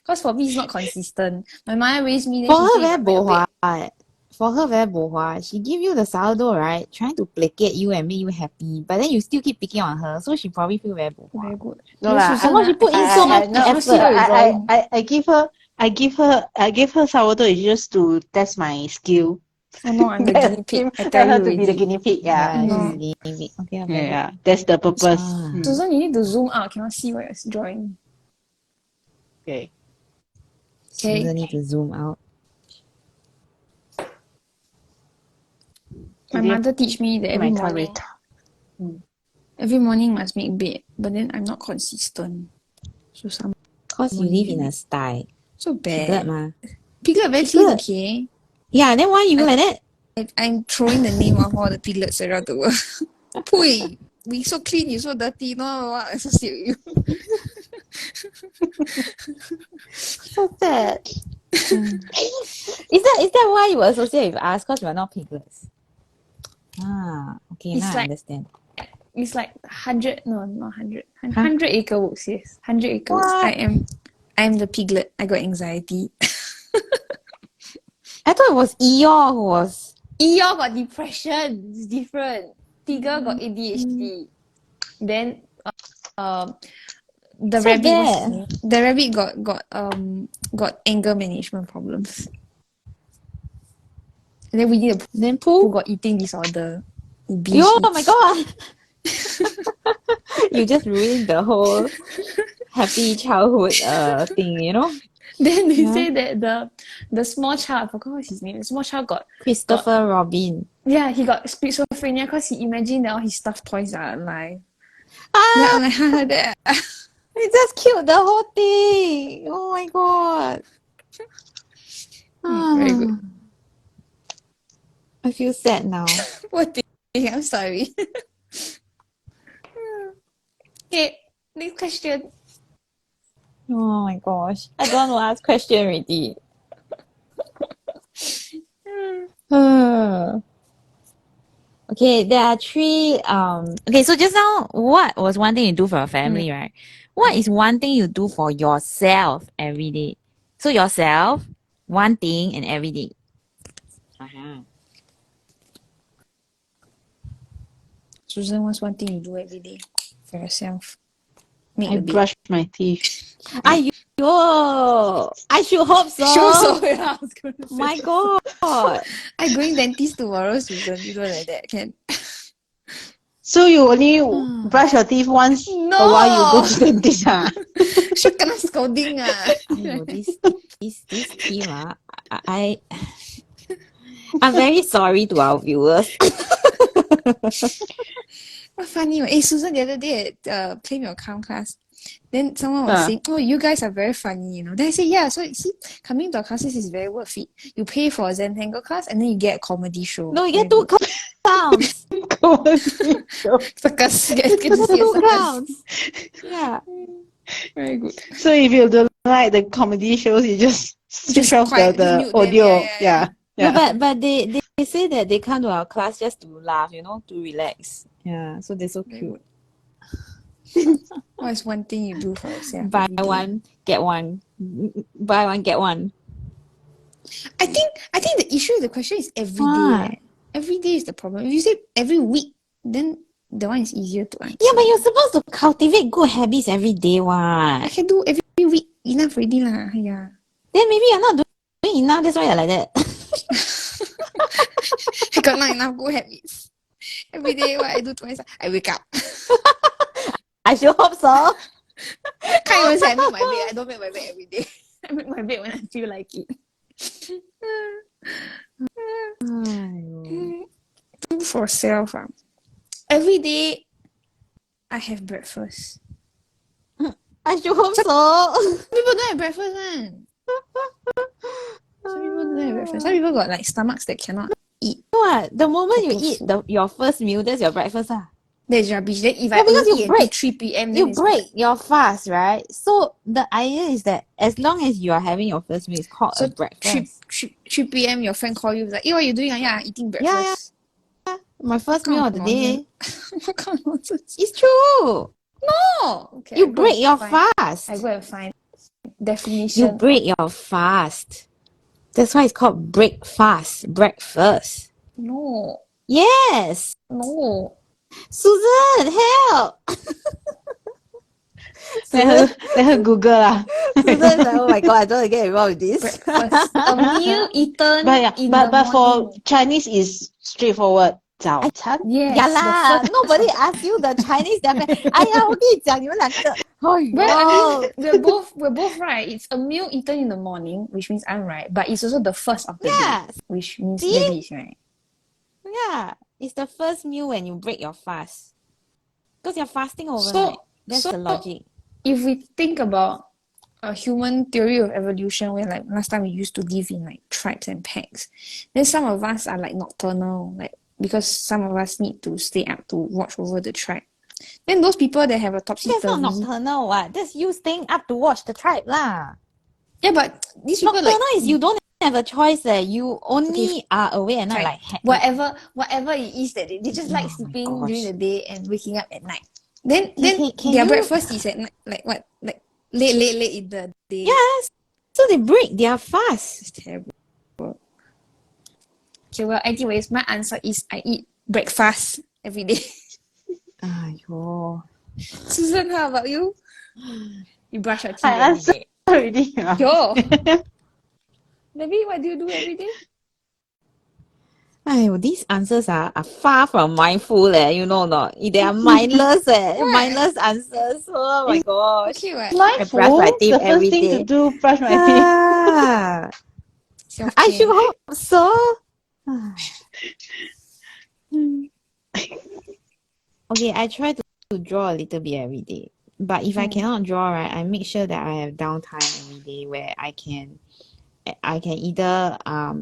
Because for me, it's not consistent. My mother raised me, then For she her say very if I make a bed. bohua. For her very bohua. She give you the sourdough, right? Trying to placate you and make you happy. But then you still keep picking on her. So she probably feel very bohua. Very good. No Then lah. Susan, What she put in so much I cannot see what you're drawing. I give her sourdough just to test my skill. Oh no, I'm the guinea pig. I tell her you to be the already. guinea pig. Yeah. No. she's giving. Okay, okay. Yeah. That's the purpose. Susan, you need to zoom out. I cannot see what you're drawing. Okay. Susan need to zoom out. My mother teach me that every morning must make bed, but then I'm not consistent. So some Cause you live in a sty. so Piglet bad. ma. Piglet very clean, okay? Yeah, then why you like that? I'm throwing the name of all the piglets around the world. Pui, we so clean, you so dirty. No, what associate with you? So sad. Is that why you associate with us? Cause we are not piglets. Okay, It's now I like- understand. It's like 100, no, not 100. 100 acre woods, yes. 100 acre woods. What? I am the piglet. I got anxiety. I thought it was Eeyore who was. Eeyore got depression. It's different. Tiger got ADHD. Then the So rabbit bad. what's his name? The rabbit got anger management problems. And then we need a who Then Pooh. got eating disorder. He binge Yo, eats. oh my god. You just ruined the whole happy childhood thing, you know? Then they Yeah. say that the small child, I forgot what's his name. The small child Christopher Robin. he got schizophrenia because he imagined that all his stuffed toys are alive. Yeah, Ah! I'm like, haha, that. It just killed the whole thing. Oh my god. Very good. I feel sad now. What thing? I'm sorry. Okay, next question. Oh my gosh. I don't want to ask question already. Okay, there are three okay, so just now what was one thing you do for your family, right? What is one thing you do for yourself every day? So yourself, one thing and every day. Susan, what's one thing you do every day for yourself? Make I a bed. brush my teeth. Aiyo, I should hope so. Sure, so yeah, I was going to say. My god. I'm going dentist tomorrow, Susan. You know like that, can? So you only brush your teeth once a while you go to the dentist, ah? Sure kena scolding ah. Aiyo, this team, I'm very sorry to our viewers. What funny. Hey, Susan, the other day at Claim Your Calm class, then someone was saying, oh, you guys are very funny, you know. Then I said, yeah, so you see, coming to our classes is very worth it. You pay for a Zen Tangle class and then you get a comedy show. No, you get two clowns. Circus. Get to see a Two circus. clowns. Yeah. Very good. So if you don't like the comedy shows, you just switch off quiet, just the mute them. audio. Yeah. No, but they say that they come to our class just to laugh, you know, to relax. Yeah, so they're so cute. What is one thing you do for yourself? Buy every day? one, get one. Buy one, get one. I think the issue of the question is every What? day. Every day is the problem. If you say every week, then the one is easier to answer. Yeah, but you're supposed to cultivate good habits every day, I what? can do every week enough already lah. Yeah. Then maybe you're not doing enough, that's why you're like that. I got not enough good habits. Every day, what I do to myself, I wake up. I should hope so. Can't even say I make my bed. I don't make my bed every day. I make my bed when I feel like it. Do for self. Every day, I have breakfast. I should hope so. Some people don't have breakfast, man. Some people don't have breakfast. Some people got like stomachs that cannot eat. What? The moment you Proper eat your first meal, that's your breakfast, ah. That's rubbish. Then if I Yeah, because only you eat break- until 3 p.m., You then it's break your fast, right? So the idea is that as long as you are having your first meal, it's called so a breakfast. 3 p.m. your friend call you like, hey, what are you doing? Yeah, eating breakfast. My first meal of the day. What kind of nonsense? It's true. Oh, okay. You break your fast. fast. I go and find definition. You break your fast. That's why it's called break fast. Breakfast. No. Yes. No. Susan, help. Let her Google lah. Susan's like, oh my god, I don't want to get involved with this. Breakfast. A meal eaten in the but for morning. Chinese is straightforward. 早餐. Yes. Yeah the lah, first- nobody asked you the Chinese definition. 哎呀，我跟你讲，你们两个，哎 Well, I 呦 mean, we're both right. It's a meal eaten in the morning, which means I'm right. But it's also the first of the day, Yes. which means See? Debbie is right. Yeah, it's the first meal when you break your fast. Because you're fasting overnight. So- That's so- the logic. If we think about a human theory of evolution, where like last time we used to live in like tribes and packs, then some of us are like nocturnal, like because some of us need to stay up to watch over the tribe. Then those people that have a That's not topsy-turvy, nocturnal, what? That's you staying up to watch the tribe lah. yeah, but these people Nocturnal like is you don't have a choice. You only are awake at night. Fine. Like whatever it is that they just like Oh my sleeping gosh. during the day and waking up at night. Then can their you- breakfast is at night, like what, like late in the day. yes. So they break their fast. It's terrible. Okay, well, anyways, my answer is I eat breakfast every day. Aiyo. Susan, how about you? You brush your teeth I every answered day. already. Yo. Maybe what do you do every day? These answers are far from mindful, you know not? They are mindless, What? mindless answers. Oh my gosh. Okay, what? I brush my Mindful, teeth the first every thing to day. do, brush my teeth. Ah, I Self-care. should hope so. Okay, I try to draw a little bit every day. But if I cannot draw, right, I make sure that I have downtime every day where I can either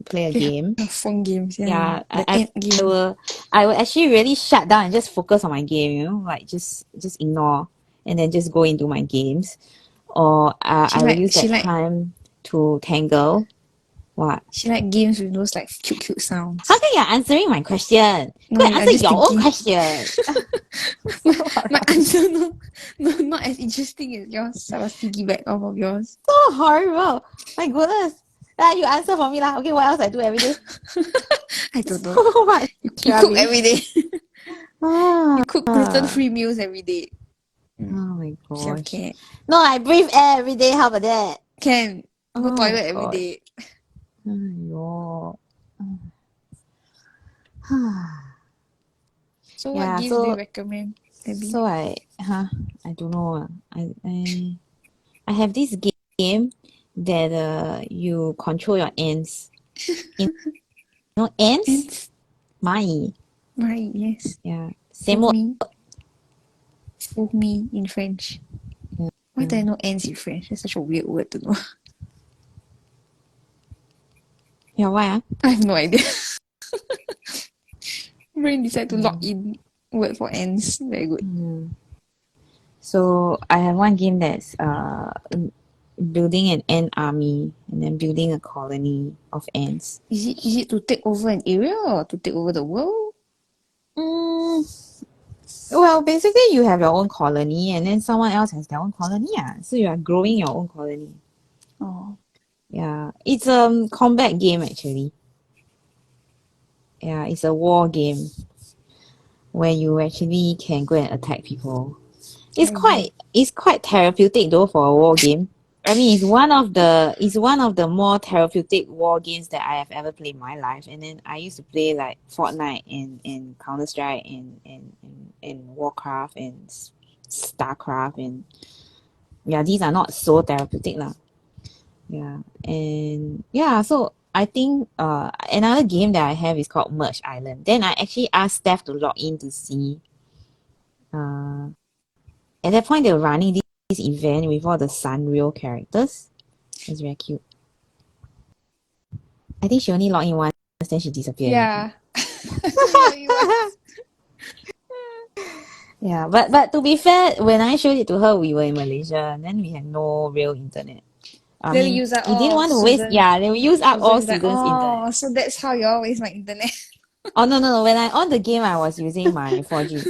play a game. Phone games, Yeah, The I end game. will actually really shut down and just focus on my game, like just ignore and then just go into my games. Or I will use that time to tangle. What? She like games with those like cute sounds. How come you're answering my question? Go No, and I'm answer just your own thinking. question. My answer no, not as interesting as yours. So I was piggyback off of yours. So horrible. My goodness. You answer for me lah. Okay, what else I do every day? I don't know. So much You cook rubbish. every day. Ah, You cook gluten-free meals every day. oh my gosh. Self-care. No, I breathe air every day. How about that? Can go Oh toilet my every God. day. !aiyo! So Yeah, what games do you recommend, Abby? So I don't know. I have this game that you control your ants. You know ants? Ants? Mai. Right, yes. Yeah. Same word. Fourmi in French. Why do I know ants in French? That's such a weird word to know. Yeah, why? I have no idea. Brain decided to log in word for ants. Very good. So I have one game that's building an ant army and then building a colony of ants. Is it to take over an area or to take over the world? Well, basically you have your own colony and then someone else has their own colony. So you are growing your own colony. Oh. Yeah. It's a combat game actually. Yeah, it's a war game where you actually can go and attack people. It's quite therapeutic though for a war game. I mean, it's one of the more therapeutic war games that I have ever played in my life. And then I used to play like Fortnite and Counter Strike and Warcraft and Starcraft and yeah, these are not so therapeutic lah. Yeah, and yeah, so I think another game that I have is called Merge Island. Then I actually asked Steph to log in to see. At that point, they were running this event with all the Sanrio characters. It's very cute. I think she only logged in once, then she disappeared. Yeah. Yeah, but to be fair, when I showed it to her, we were in Malaysia, and then we had no real internet. They will use up you didn't want to Susan. waste. Yeah, they will use up all Susan's Susan's internet. So that's how you all waste my internet. Oh no! When I on the game, I was using my 4G.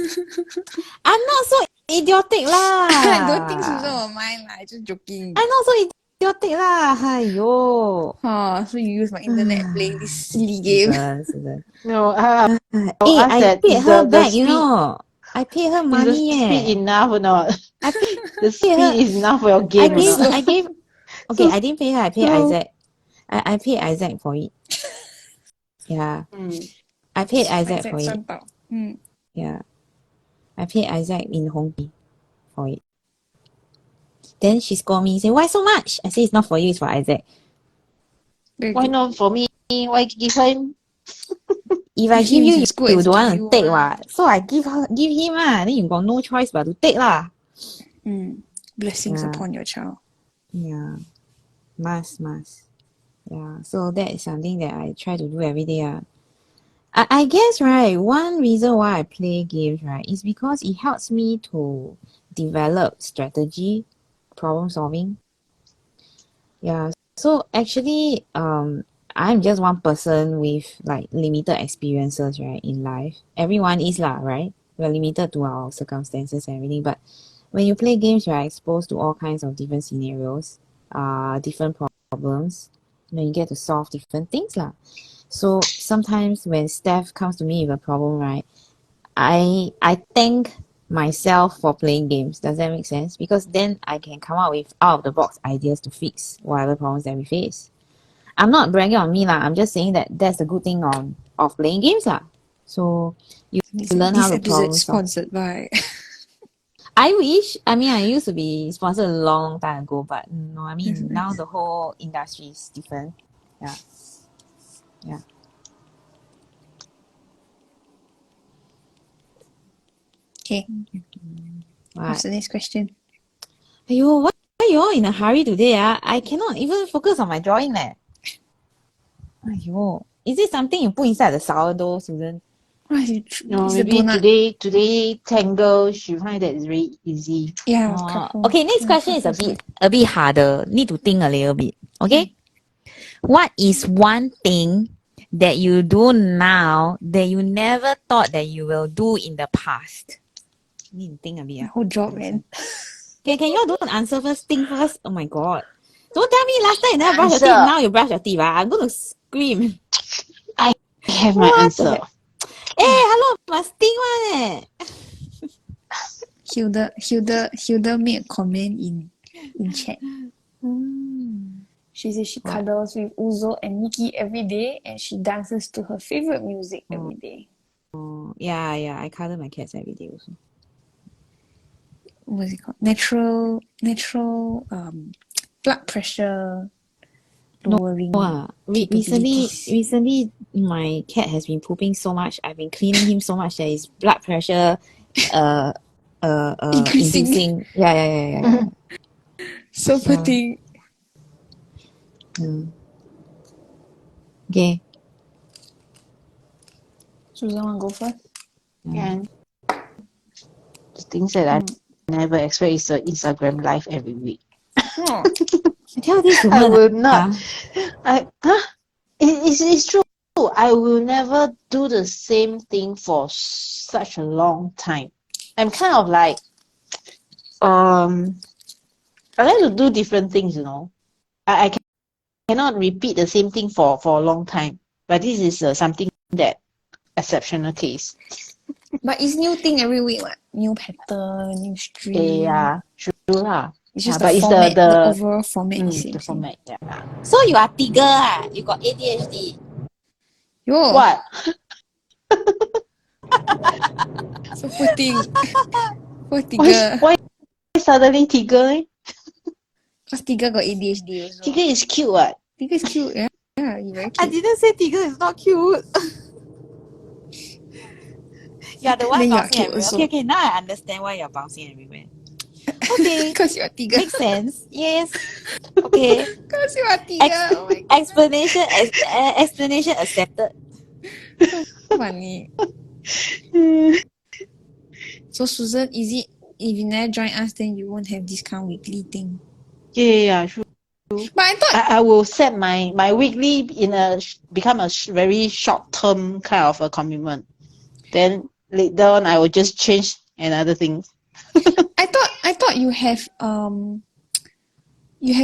I'm not so idiotic lah. I don't think Susan will mind lah. Just joking. I'm not so idiotic lah. Aiyo. So you use my internet playing this silly game. Susan. No, I paid her back, you know. I paid her money. Is the speed enough or not? I paid The speed is enough for your game. I gave. Okay, I didn't pay her. I paid Isaac. I paid Isaac for it. Yeah. I paid Isaac for it. Yeah. I paid Isaac in Hong Kong for it. Then she scolded me, say, why so much? I say, it's not for you, it's for Isaac. Why not for me? Why give him? If I give you, you don't want to take what? So I give him lah. Then you got no choice but to take lah. Blessings upon your child. Yeah. Must. Yeah. So that is something that I try to do every day. I guess, right, one reason why I play games, right, is because it helps me to develop strategy, problem solving. Yeah. So actually, I'm just one person with like limited experiences, right, in life. Everyone is lah, right? We're limited to our circumstances and everything. But when you play games, you're exposed to all kinds of different scenarios, different problems. You get to solve different things lah. So sometimes when Steph comes to me with a problem, right, I thank myself for playing games. Does that make sense? Because then I can come up with out of the box ideas to fix whatever problems that we face. I'm not bragging on me lah. I'm just saying that that's the good thing of of playing games. So you learn how This to episode problem is solve. sponsored by. I wish. I mean, I used to be sponsored a long time ago, but no, I mean, Mhm. now the whole industry is different. Yeah. Yeah. Okay, what's Right. the next question? Aiyo, why you all in a hurry today? I cannot even focus on my drawing. Aiyo. Is it something you put inside the sourdough, Susan? No, It's the maybe donut. today Tangle, she find that it's very easy. Yeah, Oh, couple. okay, next question is a bit harder. Need to think a little bit. Okay? What is one thing that you do now that you never thought that you will do in the past? Need to think a bit. My whole job, man. Can you all don't answer first? Think first. Oh my god. Don't tell me last time you never brush your Answer. teeth, now you brush your teeth. I'm gonna scream. I have my What the answer. heck? Hey, hello, must think one. Hilda made a comment in chat. She says she What? cuddles with Uzo and Nikki every day, and she dances to her favorite music every day. Yeah, I cuddle my cats every day also. What's it called? Natural blood pressure lowering. Recently, my cat has been pooping so much. I've been cleaning him so much that his blood pressure increasing. Yeah. So poor thing. Okay. Susan, want to go first? And the things that I never expect is the Instagram live every week. Oh, Tell this woman. I will not. It's true. I will never do the same thing for such a long time. I'm kind of like, I like to do different things, I cannot repeat the same thing for a long time. But this is something that exceptional case. but it's new thing every week, what? New pattern, new stream. Yeah, true lah. It's just but the it's format, the overall format is the same. format. Yeah. So you are tiger, you got ADHD. Yo, What? so poor thing. Poor Tiger. Why suddenly Tiger? Because Tiger got ADHD also. Tiger is cute, what? Tiger is cute, yeah. Yeah, you very I cute. didn't say tiger is not cute. Yeah, the one Then you are bouncing cute everywhere. also. Okay, now I understand why you're bouncing everywhere. Okay. Because you are Tiger. Makes sense. Yes. Okay. Because you are Tiger. Oh my God. Explanation accepted. So funny. So Susan, is it if you never join us then you won't have this kind of weekly thing? Yeah, true. But I thought I will set my weekly in become a very short term kind of a commitment. Then later on, I will just change another thing. I thought you have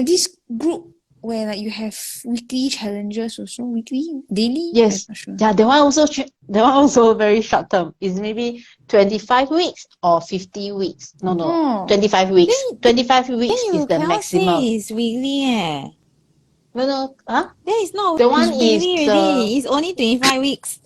this group where like you have weekly challenges also, weekly, daily. Yes, I'm not sure. yeah, that one also very short term. It's maybe 25 weeks or 50 weeks. No, 25 weeks. 25 weeks Then you is the cannot maximum. say it's weekly. No, huh? Then it's not The one is daily already. It's only 25 weeks.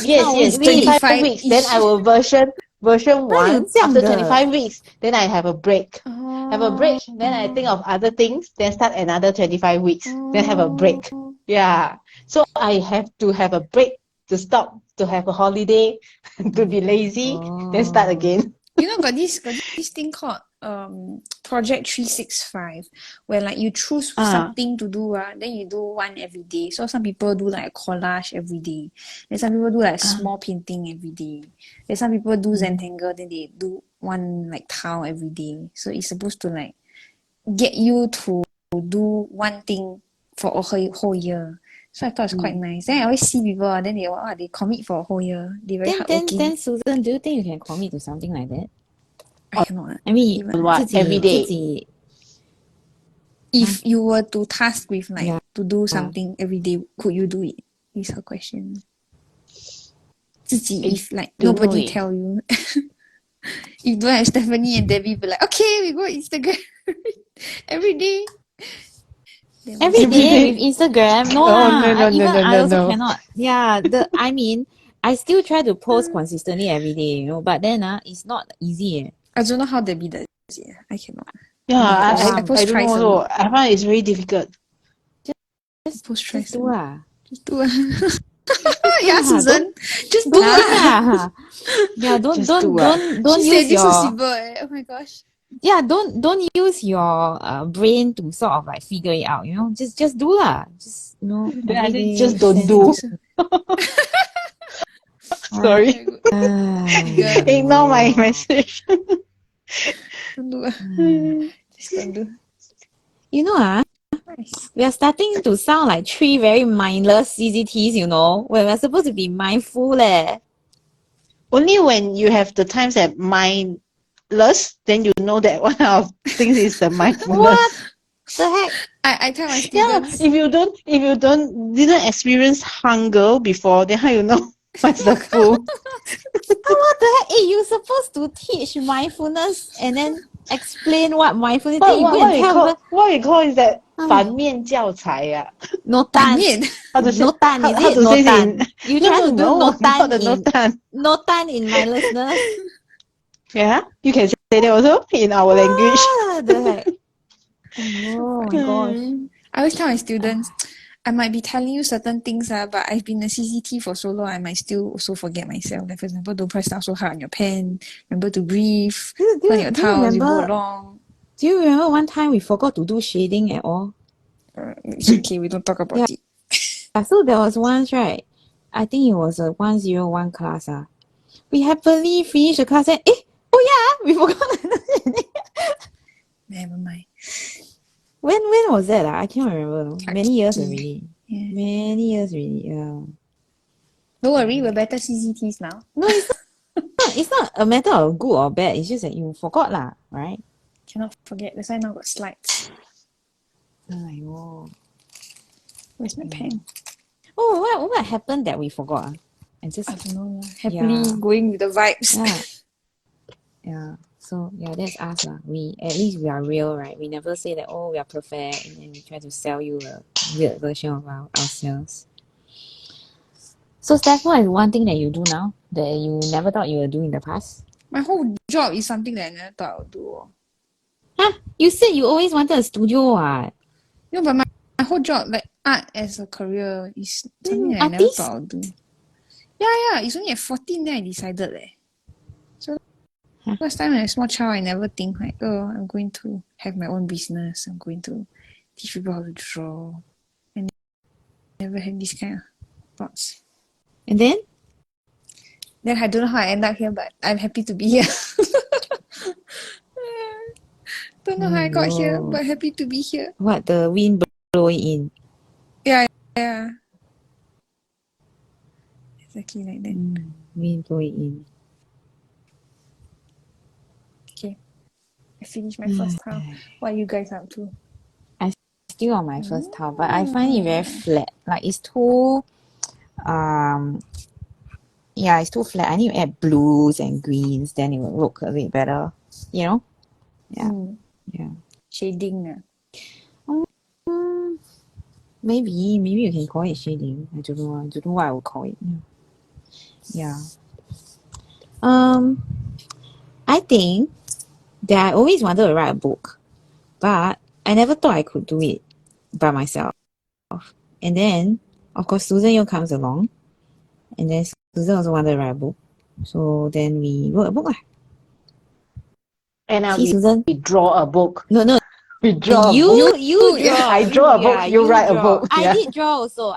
yes, not yes, weekly. 25 weeks. Then I will version 1 after 25 weeks. Then I have a break. Have a break. Then I think of other things. Then start another 25 weeks. Then have a break. Yeah. So I have to have a break to stop, to have a holiday, to be lazy, then start again. You know, got this thing called Project 365, where like you choose something to do, then you do one every day. So some people do like a collage every day. Then some people do like small painting every day. Then some people do Zentangle, then they do one like tile every day. So it's supposed to like get you to do one thing for a whole year. So I thought it's quite nice. Then I always see people, then they commit for a whole year. They very hardworking. Then Susan, do you think you can commit to something like that? I cannot. I mean, what? Every day? If you were to task with like to do something every day, could you do it? Is her question. 自己 if like nobody tell you. If don't have Stephanie and Debbie be like, okay, we go Instagram every day. Every Every day with day. Instagram? No Oh, lah. no, no, no, Even no, I no, also no. cannot. Yeah, I still try to post consistently every day, but then it's not easy. I don't know how Debbie does it. I cannot. Yeah, I post I don't know thrice a also. week. I find it's very difficult. Post Just thrice a do week. lah. Just do it. Just do Yeah, lah. Susan. Just do Don't think it. lah. Yeah, Just do ah. don't She use said this so your simple. Oh my gosh. don't use your brain to sort of like figure it out. Just do lah. Just Then I every think day. just don't send do. something. Sorry. Very good. Aiyo. Ignore my message. Don't do it. Just don't do. Nice. We are starting to sound like three very mindless CCTs, when we're supposed to be mindful leh. Only when you have the times that mindless, then you know that one of things is the mindfulness. What the heck? I tell my Yeah, students. if you didn't experience hunger before, then how you know what's the food? What the heck? Hey, you're supposed to teach mindfulness and then explain what mindfulness is. What You go what and we tell call people, what we call is that Ay. 反面教材啊. no 板 tan. 面 How to say? No tan, is how it? to No say it tan. in? You No, try no, to do no, no tan not the no in tan. no tan in mindlessness. Yeah, you can say that also in our language. What the heck? Oh my gosh. I always tell my students, I might be telling you certain things, but I've been a CCT for so long, I might still also forget myself. Like, for example, don't press down so hard on your pen. Remember to breathe. Turn your Do you towels, you go remember? along. Do you remember one time we forgot to do shading at all? It's okay, we don't talk about it. So there was once, right? I think it was a 101 class. We happily finished the class and we forgot. Never mind. When was that? I can't remember. Many years already. Yeah. Many years already. Yeah. Don't worry, we're better CCTs now. No, it's not a matter of good or bad. It's just that you forgot lah, right? Cannot forget. That's why now got slides. Aiyo. Where's my pen? Oh, what happened that we forgot? I don't know. Happily Yeah. going with the vibes. Yeah. Yeah. So that's us lah. At least we are real, right? We never say that we are perfect and then we try to sell you a weird version of ourselves. So Steph, what is one thing that you do now that you never thought you would do in the past? My whole job is something that I never thought I would do. Huh? You said you always wanted a studio what? No, but my whole job, like art as a career, is something that I never artist? thought I would do. Yeah. It's only at 14 that I decided. So last time when I was a small child, I never think like, I'm going to have my own business. I'm going to teach people how to draw. I never had this kind of thoughts. And then? Then I don't know how I end up here, but I'm happy to be here. Don't know how I got here, but happy to be here. What, the wind blowing in? Yeah. Exactly like that. Wind blowing in. Okay. I finished my first tile. What are you guys up to? Still on my first tile, but I find it very flat. Like it's too it's too flat. I need to add blues and greens, then it will look a bit better. Yeah. Yeah. Shading. Maybe you can call it shading. I don't know. I don't know what I would call it. Yeah. I think that I always wanted to write a book, but I never thought I could do it by myself. And then, of course, Susan Yeoh comes along, and then Susan also wanted to write a book. So then we wrote a book lah. And See, Susan? we draw a book. No. We draw a book. You draw. I draw a book, you write a book. I Yeah. did draw also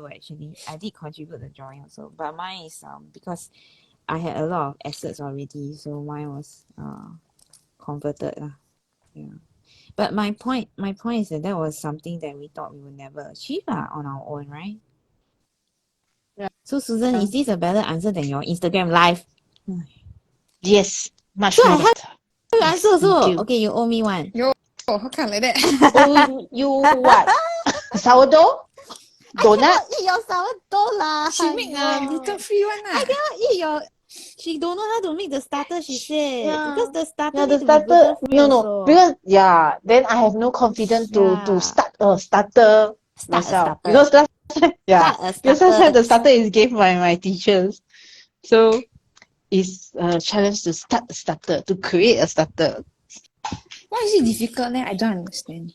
actually. I did contribute the drawing also. But mine is because I had a lot of assets already, so mine was converted lah. Yeah. But my point is that was something that we thought we would never achieve on our own, right? Yeah. So Susan, is this a better answer than your Instagram live? Yes, much So I more have better. you answer also. Thank you. Okay, you owe me one. How come like that? Oh, you what? Sourdough? Donut? I cannot eat your sourdough lah. She make gluten-free one. I cannot eat your. She don't know how to make the starter. She said because the starter Yeah, need the to be starter. gluten free No, also. because then I have no confidence to Yeah. start starter Start a myself. starter. Because last time, Start a because last time starter. the starter is given by my teachers. So it's a challenge to start a starter, to create a starter. Why is it difficult then? I don't understand.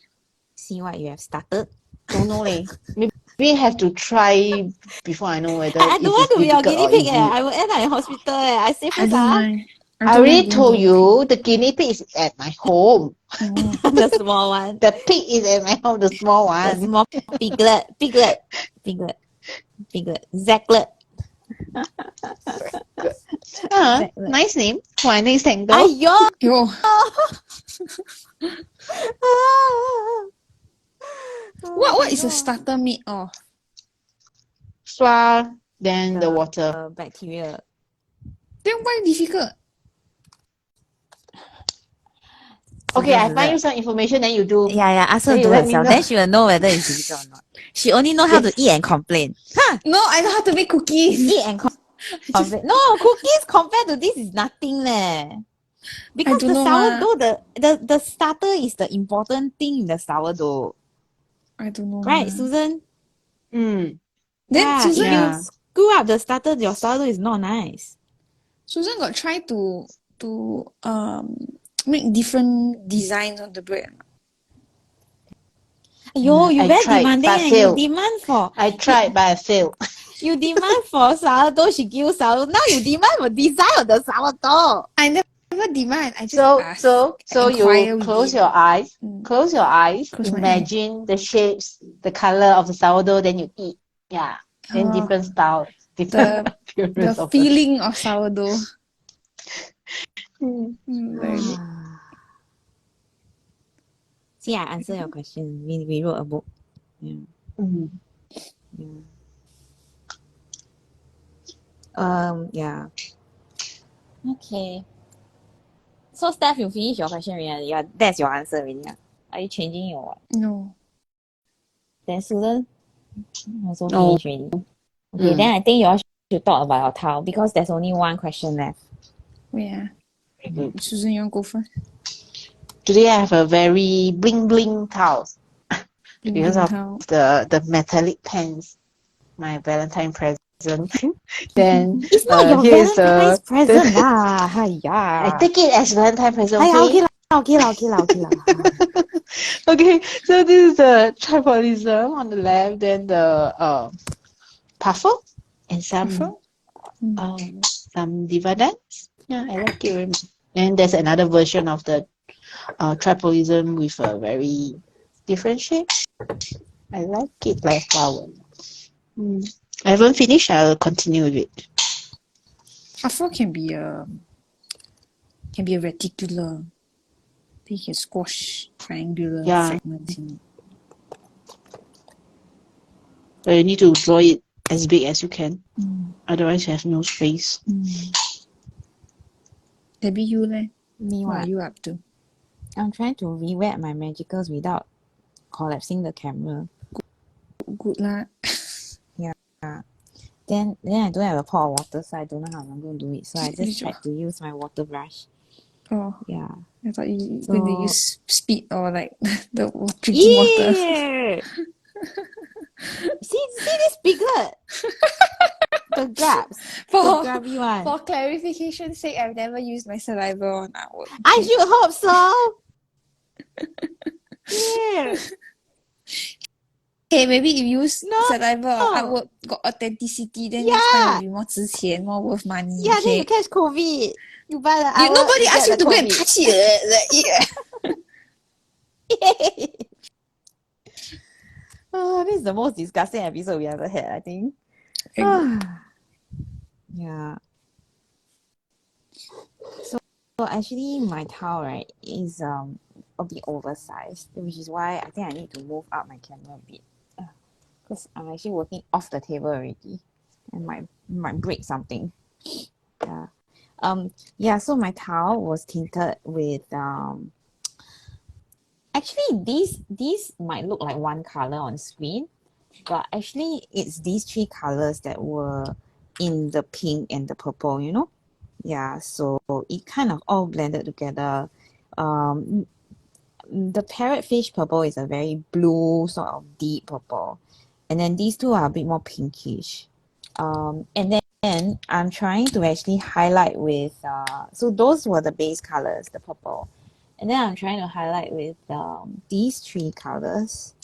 See what you have started. Don't know leh. Maybe have to try before I know whether I it don't is want to be your difficult guinea or pig. easy. I will end up in hospital. I say I first. don't mind. I don't already mind being told guinea you the guinea pig is at my home. pig. The small one. The pig is at my home, the small The one. small piglet. Zacklet. Zacklet. Nice name. My name is Tangle. Aiyo! Yo, what is a starter made of? Flour, then the water. Bacteria. Then why difficult? Okay, I find you some information, then you do. Yeah, ask her Then to you do let me herself. know. Then she will know whether it's difficult or not. She only know how to Yes. eat and complain. No, I know how to make cookies. Eat and complain. No, cookies compared to this is nothing leh. Because don't the know sourdough, the starter is the important thing in the sourdough. I don't know. Right, Susan? Mm. Then Yeah, Susan, if you screw up the starter, your sourdough is not nice. Susan got try to make different designs on the bread. Yo, you I very tried, demanding but and you failed. demand for I tried, but I failed. you demand for sourdough, she give you sourdough. Now you demand for design of the sourdough. I never demand. I just ask. So inquire you close within. your eyes. Mm. Close your eyes. Close my Imagine the shapes, the color of the sourdough. Then you eat. Yeah. Then different style, different The appearance of feeling of sourdough. the. Very good. See, I answer your question. We wrote a book. Yeah. Mm. Yeah. Okay. So, Steph, you finish your question already. Yeah, that's your answer already. Yeah. Are you changing your what? No. Then Susan also No. finished already. Okay, then I think you all should talk about your tile because there's only one question left. Yeah. Susan, you want to go first? Today I have a very bling bling towel because of Towel. the metallic pens. My Valentine present. Then It's not your here's Valentine's present the lah. I Hiya. take it as Valentine present. Okay Okay. lah. Okay. So this is the tripolism on the left. Then the puffle and Puffle? some dividends. Yeah, I like it very much. And there's another version of the tripolism with a very different shape. I like it like flower. I haven't finished. I'll continue with it. Puffle can be a reticular. They can squash triangular fragments in it. But you need to draw it as big as you can. Otherwise, you have no space. Debbie, you leh? Me What are what? you up to? I'm trying to re-wet my magicals without collapsing the camera. Good luck. Then I don't have a pot of water, so I don't know how I'm going to do it. So I just tried to use my water brush. Oh, Yeah. I thought you were going to use speed or like the drinking water. see this piglet? The grabs. The grabby one. For clarification's sake, I've never used my saliva on artwork. I should hope so. Yeah. Okay, maybe if you use saliva on artwork got authenticity, then next time will be more 值钱, more worth money. Yeah, okay? then you catch COVID. You buy the artwork, Nobody you asked get you to the go and COVID. touch it. Oh, this is the most disgusting episode we ever had, I think. Yeah. So actually my towel, right, is a bit oversized, which is why I think I need to move up my camera a bit. Because I'm actually working off the table already. And might break something. Yeah. So my towel was tinted with actually these might look like one color on screen, but actually it's these three colors that were in the pink and the purple, you know? Yeah, so it kind of all blended together. the parrotfish purple is a very blue, sort of deep purple. And then these two are a bit more pinkish. And then I'm trying to actually highlight with, so those were the base colors, the purple. And then I'm trying to highlight with these three colors.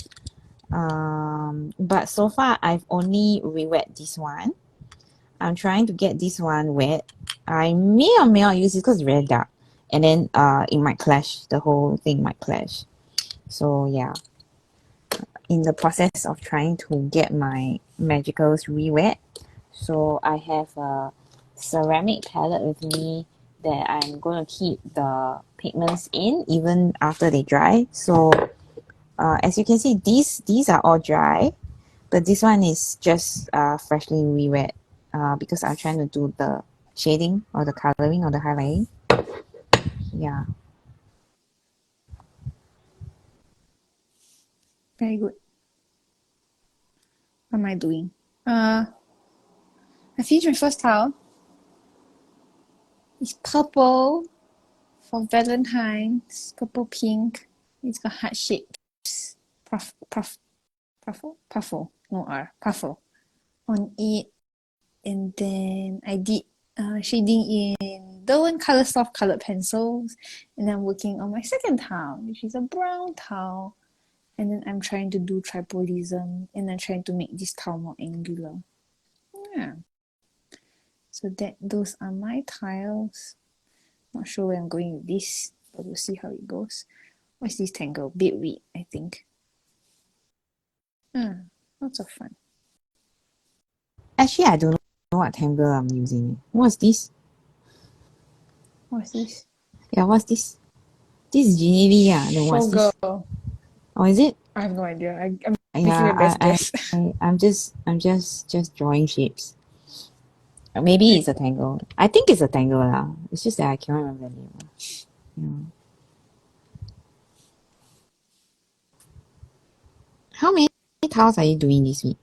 But so far I've only re-wet this one. I'm trying to get this one wet. I may or may not use it because it's very dark. And then it might clash. The whole thing might clash. So yeah. In the process of trying to get my magicals re-wet. So I have a ceramic palette with me that I'm going to keep the pigments in even after they dry. So as you can see, these are all dry, but this one is just freshly re-wet because I'm trying to do the shading or the coloring or the highlighting. Yeah. Very good. What am I doing? I finished my first tile. It's purple for Valentine's. Purple pink. It's got heart shapes. Puffle. No R. Puffle on it. And then I did shading in Derwent Colour Soft colored pencils. And I'm working on my second tile, which is a brown tile. And then I'm trying to do tripolism, and I'm trying to make this tile more angular. Yeah. So those are my tiles. Not sure where I'm going with this, but we'll see how it goes. What's this tangle? Bitweed, I think. Lots of fun. Actually, I don't know what tangle I'm using. What's this? What's this? Yeah, what's this? This is Ginny Lee, then what's this? Showgirl. Oh, is it? I have no idea. I'm making Yeah, my best guess. I'm just drawing shapes. Maybe it's a tangle. I think it's a tangle lah. It's just that I can't remember the name. Yeah. How many tiles are you doing this week?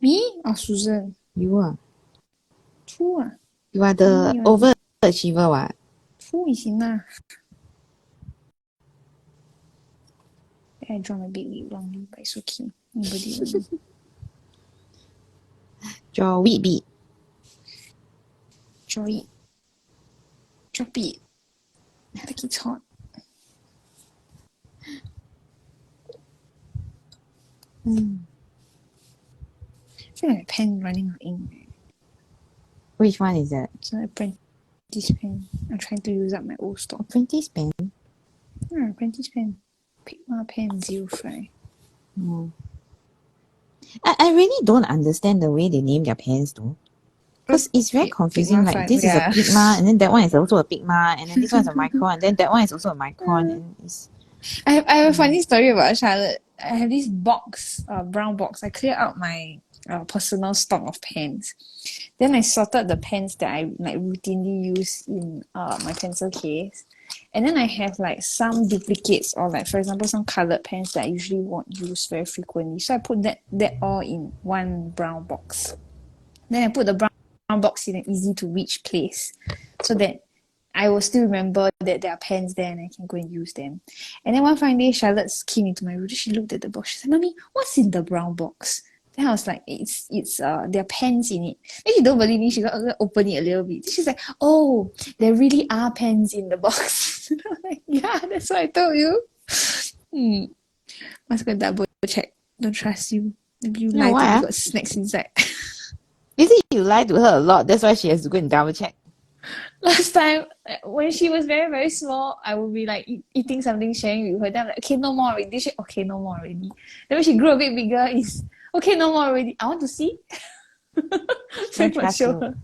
Me or Susan? You are. 2 ah. You are the overachiever, what? 2 is enough. I draw my big lead wrongly, but it's okay. Nobody will know. Draw wheat bead. Draw it. Drop it. Like it's hot. I feel like my pen running out of ink. Which one is that? So I print this pen. I'm trying to use up my old stock. Apprentice pen? Yeah, apprentice pen. Pigma pen 05. Oh. I really don't understand the way they name their pens though. Because it's very confusing. Like this is a Pigma, and then that one is also a Pigma, and then this one is a Micron, and then that one is also a Micron. And it's... I have a funny story about Charlotte. I have this box, brown box. I cleared out my personal stock of pens. Then I sorted the pens that I like routinely use in my pencil case. And then I have like some duplicates, or like for example some coloured pens that I usually won't use very frequently. So I put that all in one brown box. Then I put the brown box in an easy to reach place so that I will still remember that there are pens there and I can go and use them. And then one fine day, Charlotte came into my room. She looked at the box. She said, "Mommy, what's in the brown box?" Then I was like, it's there are pens in it. Then she don't believe me. She got to open it a little bit. She's like, "Oh, there really are pens in the box." I'm like, "Yeah, that's what I told you." Must go double check. Don't trust you. Maybe you lied to me, got snacks inside. You see, you lie to her a lot. That's why she has to go and double check. Last time, when she was very, very small, I would be like eating something, sharing with her. Then I'm like, "Okay, no more already." She, "Okay, no more already." Then when she grew a bit bigger, it's, "Okay, no more already." I want to see. So I must show her.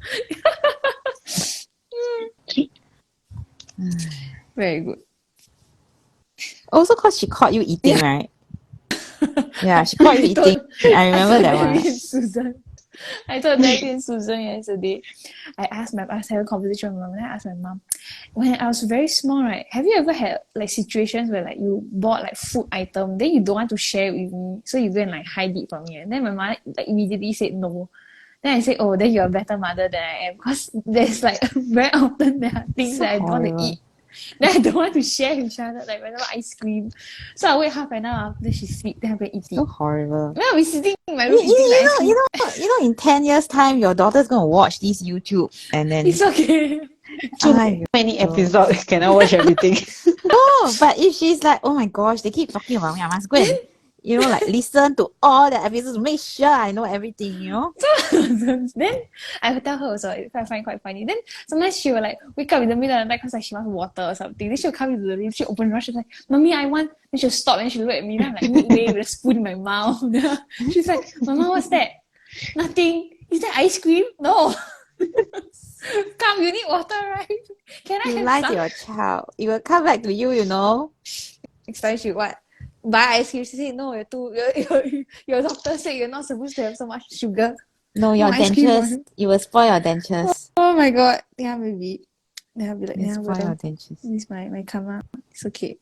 Very good. Also, because she caught you eating, right? Yeah, she caught you eating. I remember that one. Susan. I told Daddy and Susan yesterday. I was having a conversation with my mom, and I asked my mom, when I was very small, right, have you ever had like situations where like you bought like food item, then you don't want to share it with me, so you go and like hide it from me? And then my mother like immediately said no. Then I said, then you're a better mother than I am, because there's like very often there are things so that I don't want to eat. Then I don't want to share with Charlotte, like whenever ice cream. So I wait half an hour after she sleep, then I go eat So it. horrible. Then I'll be sitting in my You, room eating the ice cream. you know, in 10 years' time, your daughter's gonna watch this YouTube and then. It's okay. Too Aiyo. many episodes, cannot watch everything. No, but if she's like, oh my gosh, they keep talking about me, I must go and, like listen to all the episodes to make sure I know everything, Then I will tell her also, if I find quite funny. Then sometimes she will like wake up in the middle of the night because like she wants water or something. Then she'll come into the room, she'll open the door, she's like, Mommy, I want. Then she'll stop and she'll look at me. Then I'm like, midway with a spoon in my mouth. She's like, Mama, what's that? Nothing. Is that ice cream? No. Come, you need water, right? Can I You have lie some? to your child. It will come back to you, Next time she what? Buy ice cream. She said, no, your doctor said you're not supposed to have so much sugar. No, your ice cream dentures. You will spoil your dentures. Oh my god. Yeah, maybe. Then I'll be like, You yeah, spoil your well, dentures. this is my karma. It's okay.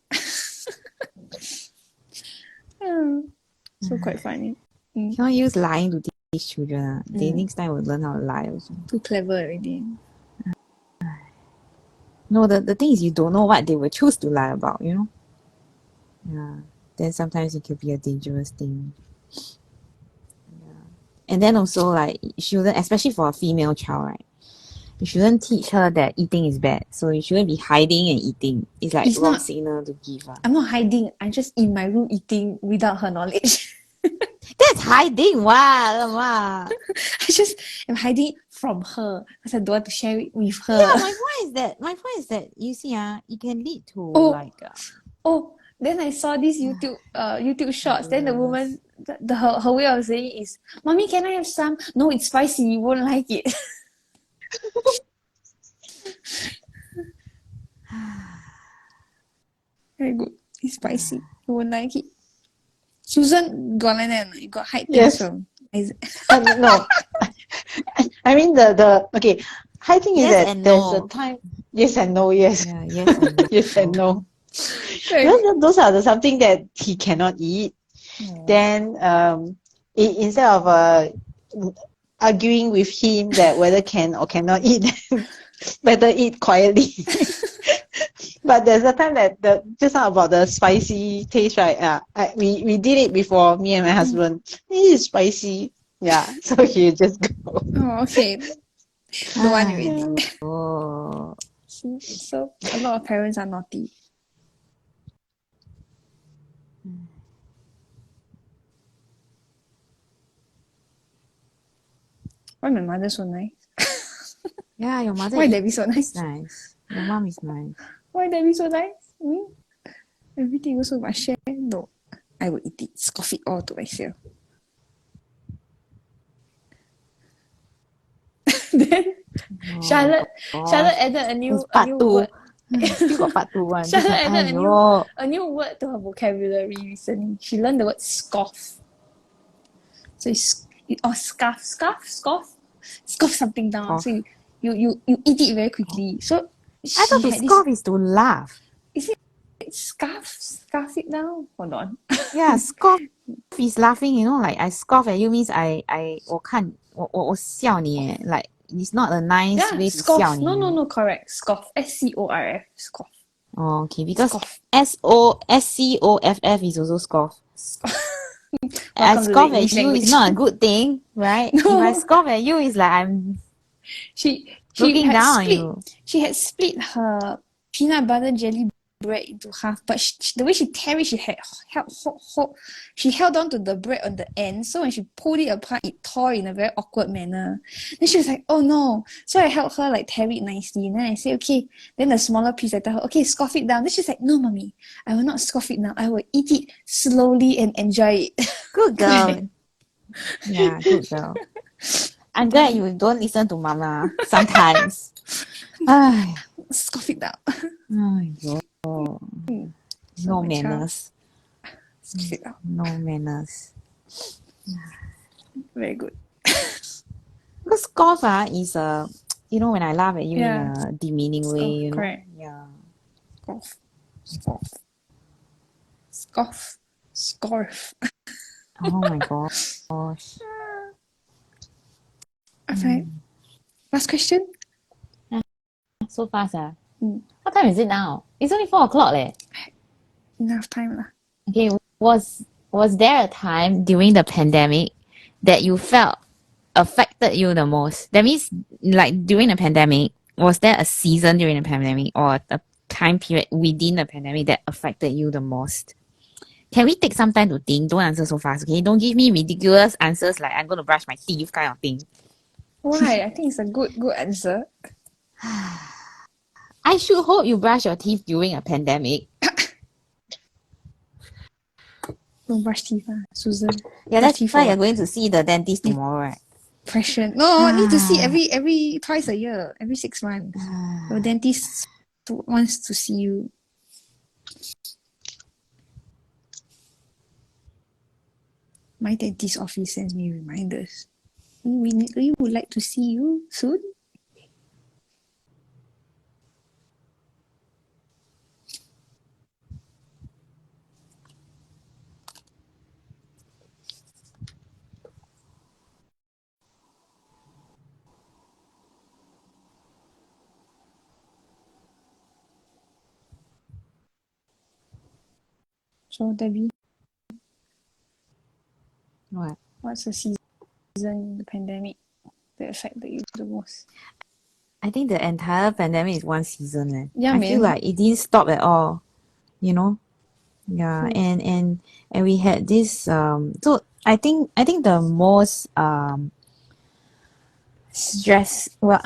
So quite funny. Cannot use lying to teach children. They next time will learn how to lie also. Too clever already. No, the thing is you don't know what they will choose to lie about, Yeah. Then sometimes it could be a dangerous thing. Yeah. And then also like you shouldn't, especially for a female child, right? You shouldn't teach her that eating is bad. So you shouldn't be hiding and eating. It's like wrong signal to give. I'm not hiding. I'm just in my room eating without her knowledge. That's hiding. Wow. I just am hiding from her because I don't want to share it with her. Yeah, my point is that you see, it can lead to Then I saw this YouTube shorts. Then the woman, her way of saying is, "Mommy, can I have some? No, it's spicy. You won't like it." Very good. It's spicy. You won't like it. Susan got like that. You got hide things from. No. I mean okay. Hiding is Yes that and there's no. a time. Yes and no. Yes. Yeah, yes and no. Yes and no. Those are something that he cannot eat. Then instead of arguing with him that whether can or cannot eat, better eat quietly. But there's a time that just now about the spicy taste, right? We did it before, me and my husband. It is spicy. Yeah, so he just go. Oh, okay. The one already. Oh. So a lot of parents are naughty. Why my mother so nice? Yeah, your mother Why is Debbie so nice? nice. Your mom is nice. Why Debbie so nice? Everything also must share. No, I will eat it. Scoff it all to myself. Then Charlotte added a new word. Still got part 2 one. Charlotte added a new word to her vocabulary recently. She learned the word scoff. So it's scoff something down. Cough. So you eat it very quickly. So I thought to scoff is to laugh. Is it scarf it down? Hold on. Yeah, scoff is laughing, like I scoff at you means I 我笑你 like it's not a nice way to scoff. 笑你 No, correct. Scoff. SCORF. Scoff. Oh, okay, because Scoff. SCOFF is also scoff. I scoff at you is not a good thing, right? No. If I scoff at you, it's like I'm looking down on you. She had split her peanut butter jelly bread into half, but the way she tear it, she held on to the bread on the end. So when she pulled it apart, it tore in a very awkward manner. Then she was like, "Oh no!" So I helped her like tear it nicely. And then I said, "Okay." Then the smaller piece, I tell her, "Okay, scoff it down." Then she's like, "No, mommy, I will not scoff it now. I will eat it slowly and enjoy it." Good girl. Yeah, good girl. I'm glad you don't listen to mama sometimes. Scoff it down. No manners. Scoff it down. No manners. Very good. Because scoff is when I laugh at you in a demeaning Scoff, way, correct. Yeah. Scoff. Scarf. Oh my gosh. Okay. Last question? So fast, What time is it now? It's only 4 o'clock leh. Enough time lah. Okay, was there a time during the pandemic that you felt affected you the most? That means, like during the pandemic, was there a season during the pandemic or a time period within the pandemic that affected you the most? Can we take some time to think? Don't answer so fast, okay? Don't give me ridiculous answers like I'm going to brush my teeth kind of thing. Why? I think it's a good answer. I should hope you brush your teeth during a pandemic. Don't brush teeth, Susan. Yeah, Brush that's teeth why for you're going to see the dentist tomorrow, right? depression. No, need to see every twice a year, every 6 months. Your dentist wants to see you. My dentist office sends me reminders. We would like to see you soon. So Debbie, What? what's the season in the pandemic that affected you the most? I think the entire pandemic is one season. Yeah, I feel man. like it didn't stop at all, you know? Yeah, and we had this so I think the most stress so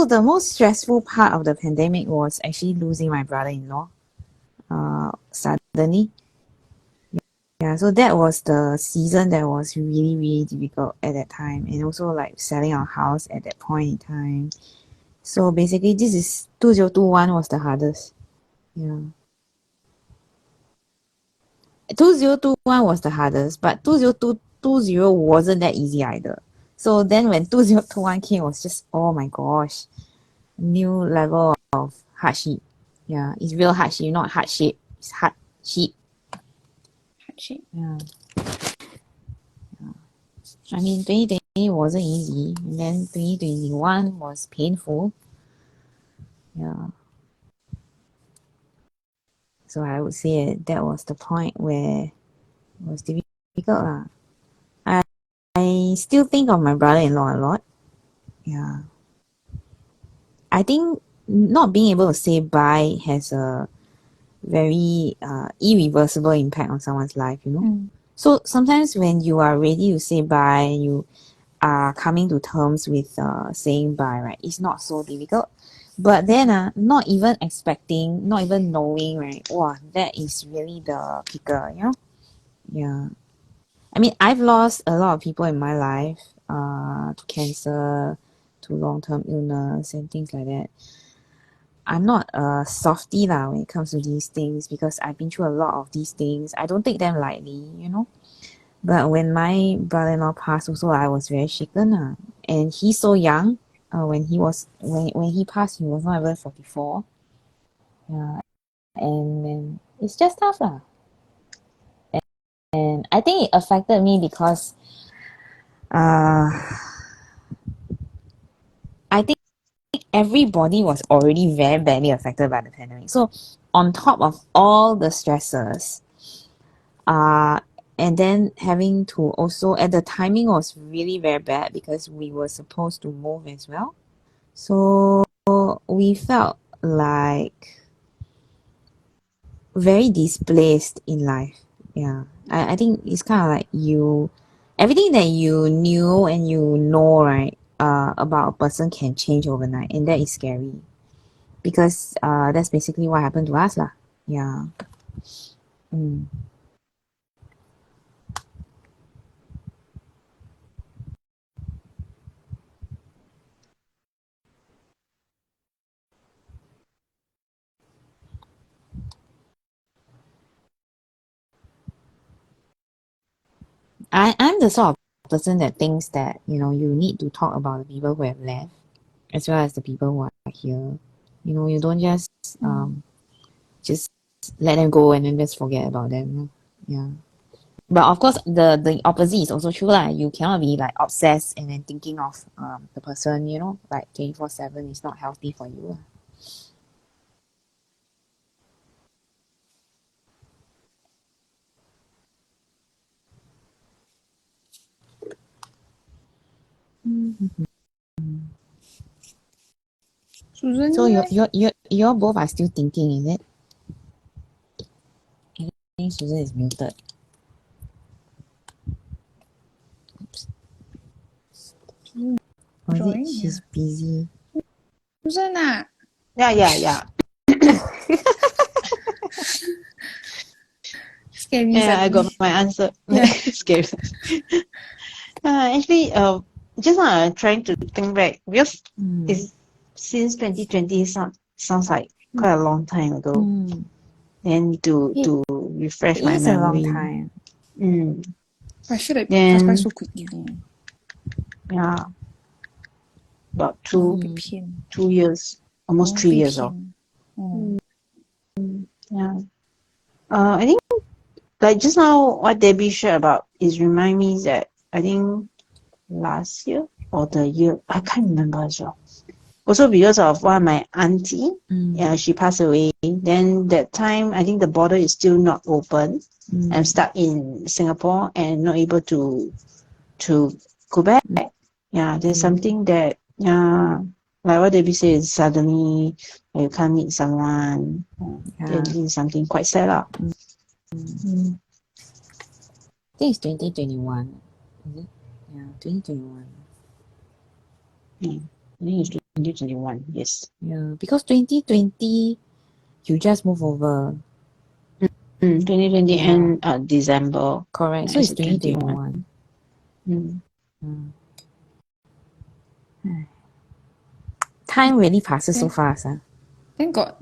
the most stressful part of the pandemic was actually losing my brother-in-law suddenly. Yeah, so that was the season that was really, really difficult at that time, and also like selling our house at that point in time. So basically, this is 2021 was the hardest. Yeah. 2021 was the hardest, but 2020 wasn't that easy either. So then when 2021 came, it was just, oh my gosh, new level of hardship. Yeah, it's real hardship, not hardship. It's hardship. Hardship. Yeah. I mean, 2020 wasn't easy, and then 2021 was painful. Yeah. So I would say that was the point where it was difficult. I still think of my brother-in-law a lot. Yeah. I think not being able to say bye has a very irreversible impact on someone's life, you know. So sometimes when you are ready to say bye, you are coming to terms with saying bye, right? It's not so difficult. But then not even expecting, not even knowing, right? Wow, that is really the kicker, you know? Yeah. I mean, I've lost a lot of people in my life to cancer, to long-term illness and things like that. I'm not a softie lah when it comes to these things because I've been through a lot of these things. I don't take them lightly, you know. But when my brother-in-law passed, also I was very shaken. And he's so young. When he passed, he was not even 44. Yeah, and it's just tough lah. And I think it affected me because I think everybody was already very badly affected by the pandemic. So on top of all the stresses, and then having to also, and the timing was really very bad because we were supposed to move as well. So we felt like very displaced in life. Yeah. I think it's kind of like everything that you knew and you know, right, about a person can change overnight, and that is scary because that's basically what happened to us lah. Yeah. I'm the sort of person that thinks that, you know, you need to talk about the people who have left as well as the people who are here. You know, you don't just let them go and then just forget about them. Yeah. But of course the opposite is also true lah. You cannot be like obsessed and then thinking of the person, you know, like 24/7 is not healthy for you. Susan, So you you're both are still thinking, is it? I think Susan is muted. Oops. Or is join? it she's busy? Susan ah. Yeah. Scary Yeah, I got suddenly. my answer. Yeah. Scary. Actually, just now I'm trying to think back because it's since 2020 sounds like quite a long time ago. Then to refresh It my is a long memory. time. I feel like it passed by Then so quickly. yeah, about Oh, two 被骗. years, almost Oh, 3 years old. 被骗. Oh. Yeah. I think like just now what Debbie shared about is remind me that I think last year or the year I can't remember as well. Also because of one of my auntie, she passed away. Then that time I think the border is still not open. I'm stuck in Singapore and not able to go back. Yeah, there's something that like what Debbie says, suddenly you can't meet someone. Then this is something quite sad lah. I think it's 2021. Is it? Yeah, 2021. I think it's 2021, yes. Yeah, because 2020 you just move over. 2020 and December. Correct. So Is it's it 2021. 21? Time really passes so fast. Then got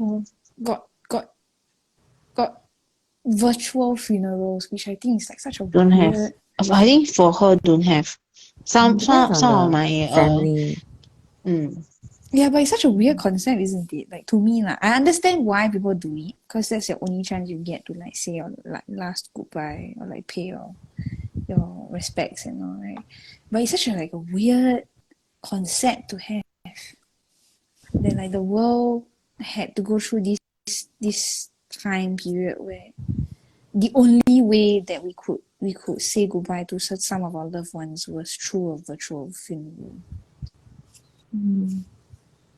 virtual funerals, which I think is like such a Don't have. weird. I think for her don't have. Some Depends on of the my family. Yeah, but it's such a weird concept, isn't it? Like to me, like I understand why people do it, because that's your only chance you get to like say your like last goodbye or like pay your respects and all, right? But it's such a like a weird concept to have. That like the world had to go through this time period where the only way that we could say goodbye to some of our loved ones was through a virtual funeral.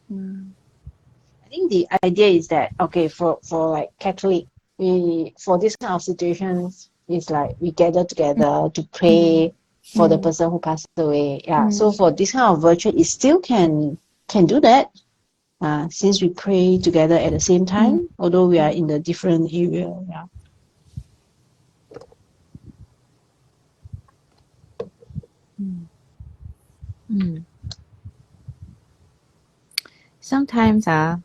I think the idea is that okay for like Catholic, we for this kind of situations is like we gather together to pray for the person who passed away. Yeah. So for this kind of virtual, it still can do that. Since we pray together at the same time, although we are in a different area. Yeah. Sometimes I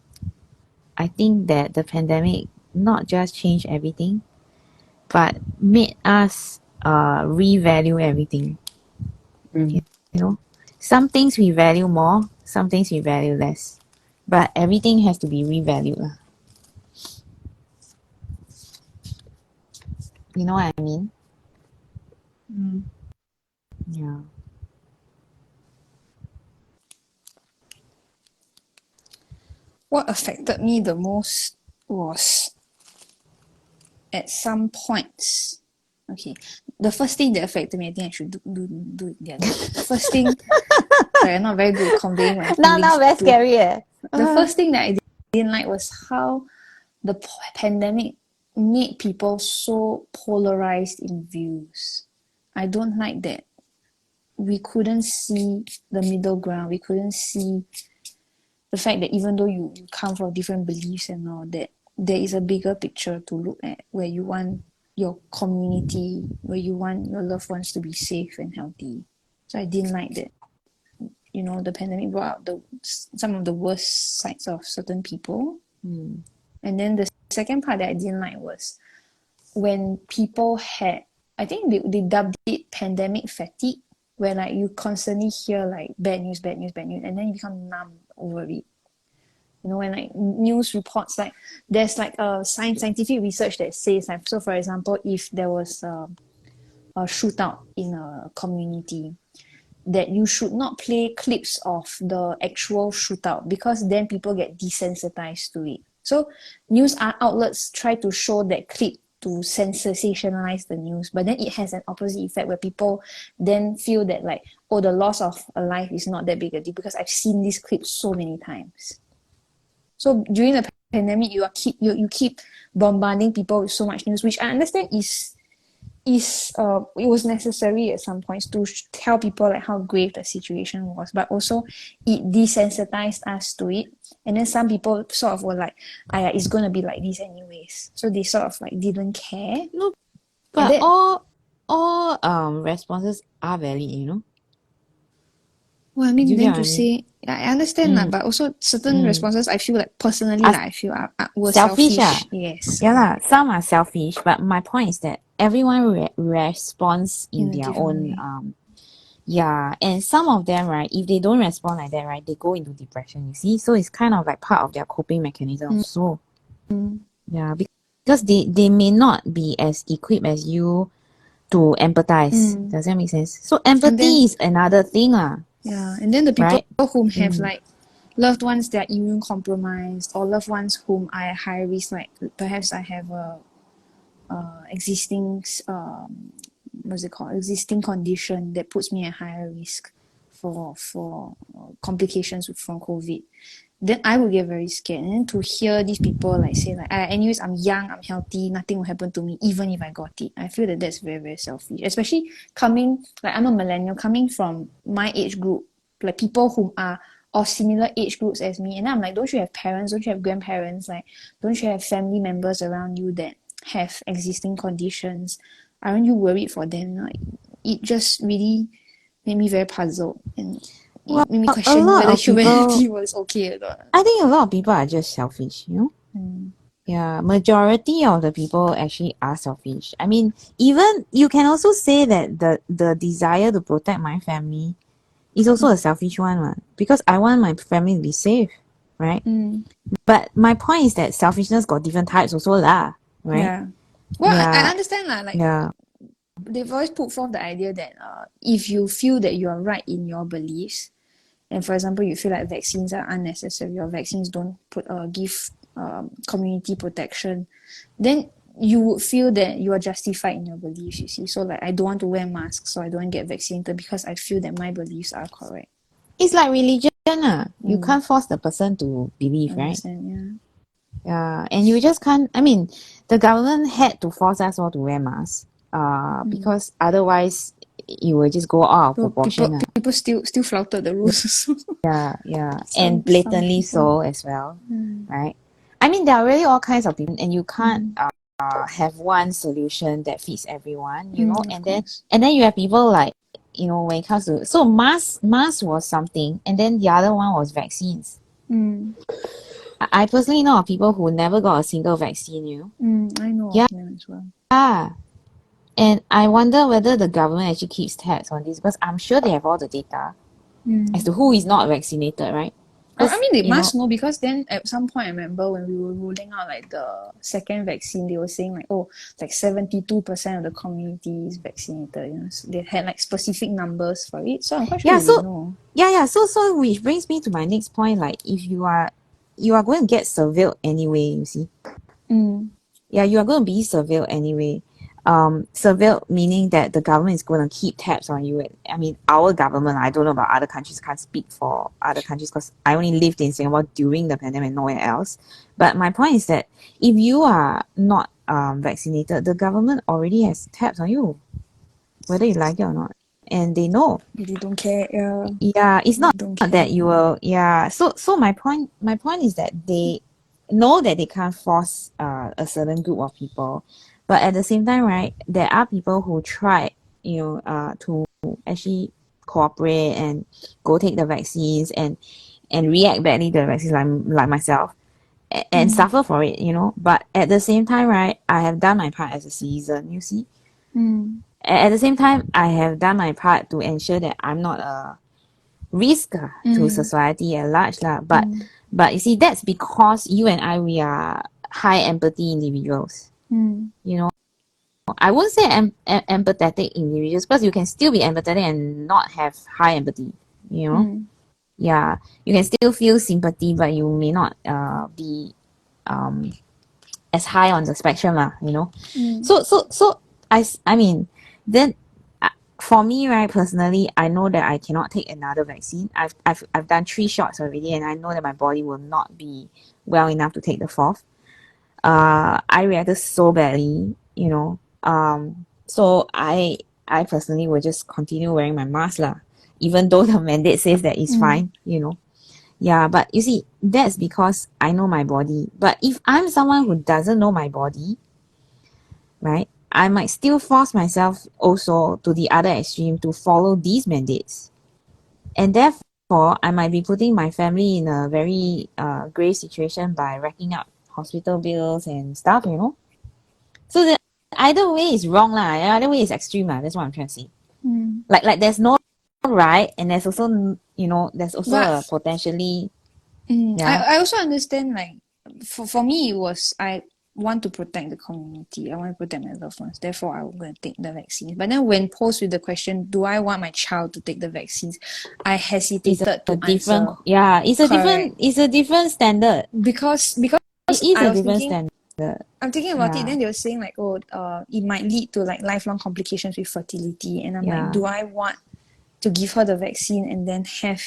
think that the pandemic not just changed everything, but made us revalue everything. You know, some things we value more, some things we value less, but everything has to be revalued. You know what I mean? Yeah. What affected me the most was at some points. Okay, the first thing that affected me, I think I should do it the other way. The first thing, sorry, I'm not very good at conveying my feelings. Now very scary. The first thing that I didn't like was how the pandemic made people so polarized in views. I don't like that. We couldn't see the middle ground. We couldn't see the fact that even though you come from different beliefs and all that, there is a bigger picture to look at where you want your community, where you want your loved ones to be safe and healthy. So I didn't like that. You know, the pandemic brought out some of the worst sides of certain people. And then the second part that I didn't like was when people had, I think they dubbed it pandemic fatigue, where like you constantly hear like bad news, and then you become numb over it. You know, when like news reports, like there's like a scientific research that says like, so for example, if there was a shootout in a community, that you should not play clips of the actual shootout because then people get desensitized to it. So news outlets try to show that clip to sensationalize the news, but then it has an opposite effect where people then feel that like, oh, the loss of a life is not that big a deal because I've seen this clip so many times. So during the pandemic, you keep bombarding people with so much news, which I understand is it was necessary at some points to tell people like how grave the situation was, but also it desensitized us to it. And then some people sort of were like, it's gonna be like this anyways. So they sort of like didn't care. No, but then, all responses are valid, you know. well, I Do mean, you then get what to I mean? say, I understand that, but also certain responses I feel like personally, Are like I feel were selfish, selfish. Yes. Yeah lah, some are selfish, but my point is that everyone responds in In a their different own way. yeah, and some of them, right, if they don't respond like that, right, they go into depression, you see. So it's kind of like part of their coping mechanism. So yeah, because they may not be as equipped as you to empathize. Does that make sense? So And empathy then is another thing, yeah, and then the people right? whom have like loved ones that are immune compromised or loved ones whom are at high risk, like perhaps I have a existing what's it called, existing condition that puts me at higher risk for complications from COVID, then I would get very scared. And then to hear these people like say like, anyways, I'm young, I'm healthy, nothing will happen to me even if I got it, I feel that that's very, very selfish, especially coming, like I'm a millennial, coming from my age group, like people who are of similar age groups as me. And I'm like, don't you have parents, don't you have grandparents, like don't you have family members around you that have existing conditions? Aren't you worried for them? Like, it just really made me very puzzled, and Well, it made me a question lot whether of people, humanity was okay or not. I think a lot of people are just selfish, you know? Yeah, majority of the people actually are selfish. I mean, even you can also say that the desire to protect my family is also a selfish one, because I want my family to be safe, right? But my point is that selfishness got different types also lah, right? Yeah. Well, I Yeah, understand lah. Like yeah. they've always put forth the idea that if you feel that you are right in your beliefs, and for example, you feel like vaccines are unnecessary or vaccines don't give community protection, then you would feel that you are justified in your beliefs, you see. So like, I don't want to wear masks, so I don't get vaccinated because I feel that my beliefs are correct. It's like religion. You can't force the person to believe, I right? understand, yeah. Yeah, and you just can't. I mean, the government had to force us all to wear masks, because otherwise it will just go out of So proportion. people still flouted the rules. Yeah, some and blatantly people. so as well, right? I mean, there are really all kinds of people, and you can't have one solution that fits everyone, you know. Of And course. then you have people like, you know, when it comes to mask was something, and then the other one was vaccines. I personally know of people who never got a single vaccine, you know. I know Yeah. of them as well. And I wonder whether the government actually keeps tabs on this, because I'm sure they have all the data as to who is not vaccinated, right? I mean, they you must know, know, because then at some point, I remember when we were rolling out like the second vaccine, they were saying like, oh, like 72% of the community is vaccinated. You know, so they had like specific numbers for it. So I'm quite sure yeah, they so know. so which brings me to my next point. Like, if you are going to get surveilled anyway, you see. Yeah, you are going to be surveilled anyway. Surveilled meaning that the government is going to keep tabs on you. I mean, our government, I don't know about other countries, can't speak for other countries because I only lived in Singapore during the pandemic, nowhere else. But my point is that if you are not vaccinated, the government already has tabs on you, whether you like it or not. And they know. They don't care. Yeah, it's not Don't care. that you will. Yeah, so my point is that they know that they can't force a certain group of people, but at the same time, right, there are people who try, you know, to actually cooperate and go take the vaccines and react badly to the vaccines, like myself, and suffer for it, you know. But at the same time, right, I have done my part as a citizen, you see. At the same time, I have done my part to ensure that I'm not a risk to society at large lah. But you see, that's because you and I, we are high empathy individuals, you know. I won't say empathetic individuals, because you can still be empathetic and not have high empathy, you know. Yeah, you can still feel sympathy, but you may not be as high on the spectrum lah, you know. So I mean, then for me, right, personally, I know that I cannot take another vaccine. I've done 3 shots already, and I know that my body will not be well enough to take the 4th. I reacted so badly, you know. So I personally will just continue wearing my mask lah, even though the mandate says that it's fine, you know. Yeah, but you see, that's because I know my body. But if I'm someone who doesn't know my body, right, I might still force myself also to the other extreme to follow these mandates. And therefore, I might be putting my family in a very grave situation by racking up hospital bills and stuff, you know. So the either way is wrong lah. Either way is extreme lah. That's what I'm trying to say. Like there's no right, and there's also, you know, there's also a potentially. Yeah. I also understand, like, for me, it was, I want to protect the community. I want to protect my loved ones. Therefore, I'm going to take the vaccines. But then when posed with the question, do I want my child to take the vaccines? I hesitated to answer. Yeah, it's a Correct. different standard. Because It is I a was different thinking, standard. I'm thinking about Yeah. it, then they were saying like, oh, it might lead to like lifelong complications with fertility. And I'm like, do I want to give her the vaccine and then have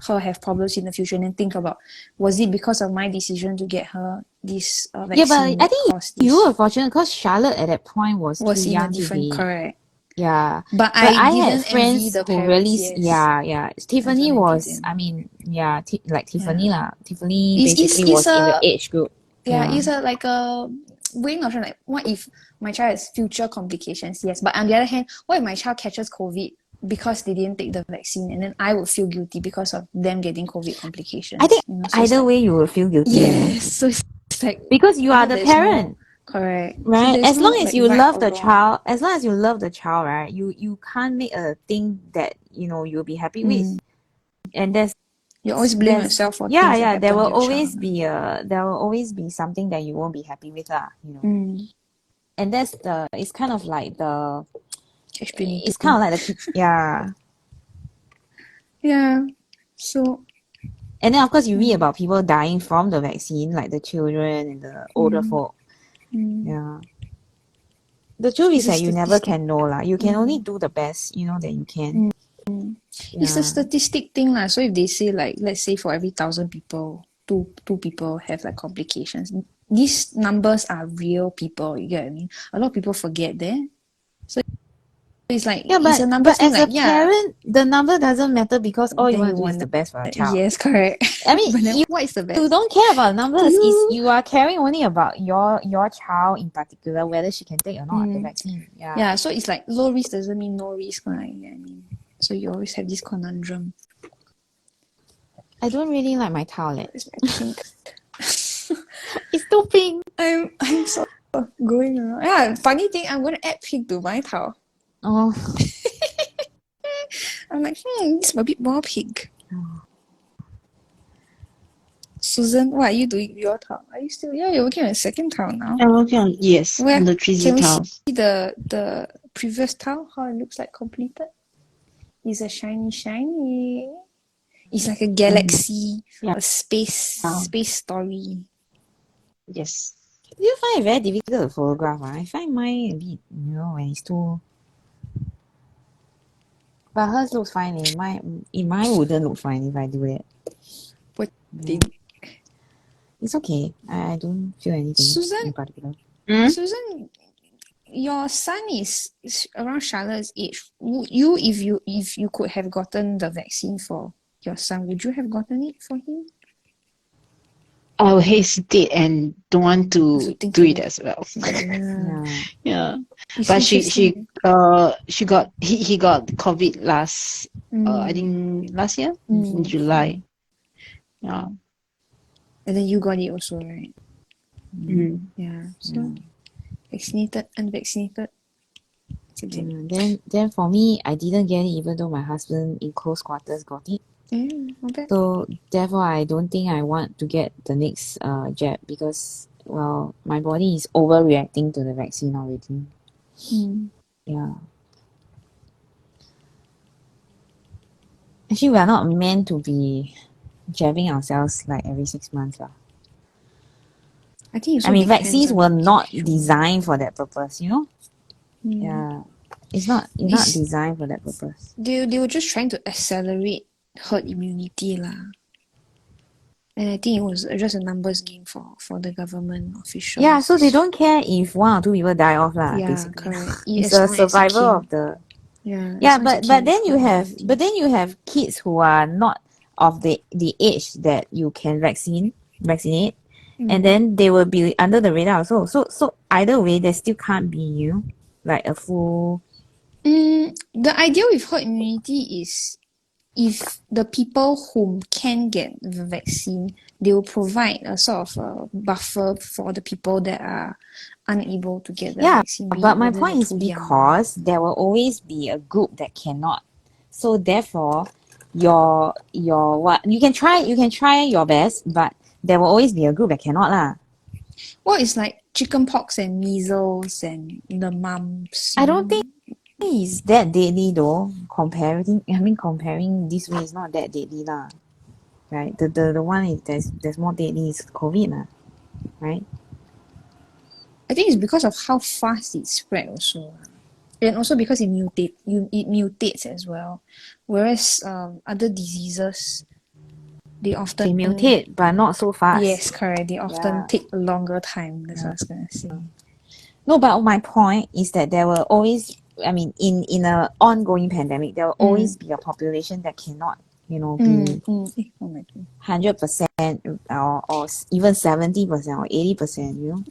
her have problems in the future, and then think about, was it because of my decision to get her this vaccine? Yeah, but I think you were fortunate because Charlotte at that point was too in a young to different, be. correct. Yeah, But I didn't had friends envy the who parents, really, yes. yeah. Tiffany I was, didn't. I mean, yeah, like Tiffany lah. Tiffany It's basically was in the a age group. it's a like a weighing option. Like, what if my child has future complications? Yes, but on the other hand, what if my child catches COVID because they didn't take the vaccine, and then I would feel guilty because of them getting COVID complications? I think you know, so either way you will feel guilty. Yes, so it's like, because you are the parent. Correct. Right? So as long as like, you right love or the wrong. child, as long as you love the child, right? You can't make a thing that, you know, you'll be happy with. And you always blame yourself for things that happen there will to your always child. there will always be something that you won't be happy with, you know. And that's it's kind of like the it's kind of like the yeah. So, and then of course you read about people dying from the vaccine, like the children and the older folk. Yeah. The truth is that you never can know lah. You can only do the best, you know, that you can. It's a statistic thing lah. So if they say, like, let's say for every 1,000 people, two people have like complications. These numbers are real people. You get what I mean? A lot of people forget that. So it's like, it's a number thing. As a parent, the number doesn't matter because all you want to do is the best for your child. Yes, correct. I mean, what is the best? You don't care about numbers. You are caring only about your child in particular, whether she can take or not the vaccine. Yeah, so it's like low risk doesn't mean no risk, right? I mean, so you always have this conundrum. I don't really like my towel. It's my pink. It's too pink. I'm so going around. Yeah, funny thing, I'm going to add pink to my towel. Oh. I'm like, it's a bit more pink. Susan, what are you doing with your towel? Are you still? Yeah, you're working on a second towel now. I'm working on, yes, Where? on the 3Z Can we towels. see the previous towel, how it looks like completed? It's a shiny. It's like a galaxy, a space story. Yes. Do you find it very difficult to photograph? I find mine a bit, you know, when it's too. But hers looks fine. Mine wouldn't look fine if I do that. What thing? It's okay. I don't feel anything in particular. Susan, your son is around Charlotte's age. Would you, if you could have gotten the vaccine for your son, would you have gotten it for him? I will hesitate and don't want to do it as well. Yeah. But he got COVID last I think last year in July. Yeah. And then you got it also, right? Yeah. So vaccinated, unvaccinated. Then for me, I didn't get it even though my husband in close quarters got it. Okay. So therefore, I don't think I want to get the next jab because, well, my body is overreacting to the vaccine already. Yeah. Actually, we are not meant to be jabbing ourselves like every 6 months. I think it I also mean, depends vaccines on were the not individual. designed for that purpose, you know? Yeah. It's not It's- designed for that purpose. They were just trying to accelerate herd immunity lah. And I think it was just a numbers game for the government officials. Yeah, so they don't care if one or two people die off lah, Yeah, basically. correct. It's As a long as it survival came- of the Yeah, Yeah, as long as it but came then with you herd have immunity. kids who are not of the age that you can vaccinate, and then they will be under the radar also. So either way, there still can't be like a full. The idea with herd immunity is if the people who can get the vaccine, they will provide a sort of a buffer for the people that are unable to get the Yeah, vaccine. be but it my whether point they're is too young. because there will always be a group that cannot. So therefore, your what you can try your best, but there will always be a group that cannot lah. Well, it's like chickenpox and measles and the mumps. I don't think it's that deadly though. Comparing this way is not that deadly lah. Right? The one is there's more deadly is COVID lah. Right? I think it's because of how fast it spread also. And also because it mutates as well. Whereas other diseases, they often They mutate, but not so fast. Yes, correct. They often Yeah. take a longer time. That's what I was gonna say. No, but my point is that there will always, I mean, in a ongoing pandemic, there will always be a population that cannot, be Oh my God. 100% or even 70% or 80%,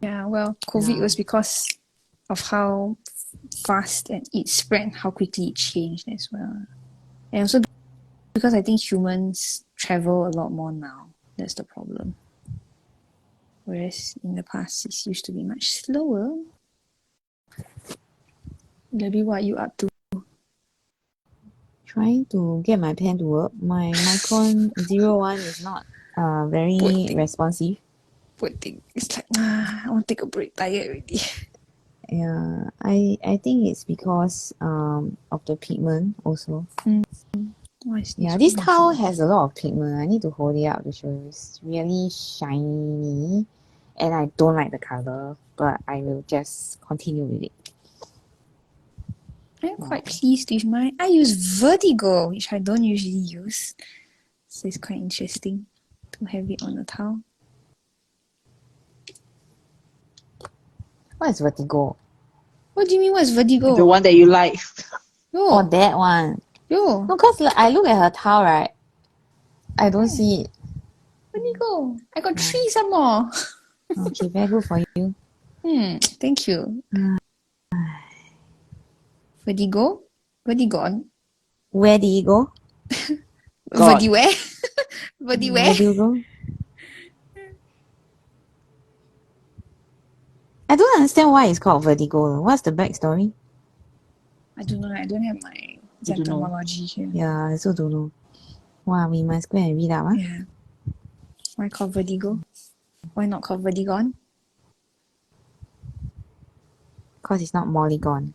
Yeah, well, COVID was because of how fast and it spread, how quickly it changed as well. And also because I think humans travel a lot more now. That's the problem. Whereas in the past, it used to be much slower. Debbie, what are you up to? Trying to get my pen to work. My Micron 01 is not very Poor thing. responsive. Poor thing. It's like, I want to take a break. Tired already. Yeah, I think it's because of the pigment also. Yeah, this towel has a lot of pigment. I need to hold it out to show you. It's really shiny, and I don't like the color, but I will just continue with it. I'm quite pleased with mine. I use Vertigo, which I don't usually use. So it's quite interesting to have it on a towel. What is Vertigo? What do you mean what's Vertigo? The one that you like. Oh, Yo, that one. yo, No, cause I look at her towel, right? I don't see it. Vertigo. I got 3 some more. Okay, very good for you. Thank you. Vertigo? Vertigon? Where did it go? God. Verdiware? Where Verdiware? do you go? I don't understand why it's called Vertigo. What's the backstory? I don't know. I don't have my You don't know. etymology here. Yeah, I also don't know. Wow, we must go and read up. Huh? Yeah. Why called Vertigo? Why not called Vertigon? Because it's not Mollygon.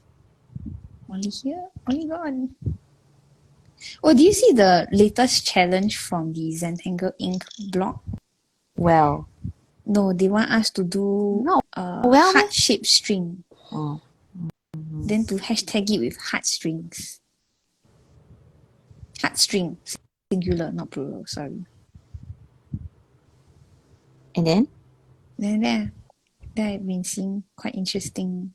Only here? Only gone. Oh, do you see the latest challenge from the Zentangle Inc. blog? Well. No, they want us to do No. a Well, heart-shaped string. Oh. Then to hashtag it with heartstrings. Heartstring. Singular, not plural, sorry. And then? Then there I've been seeing quite interesting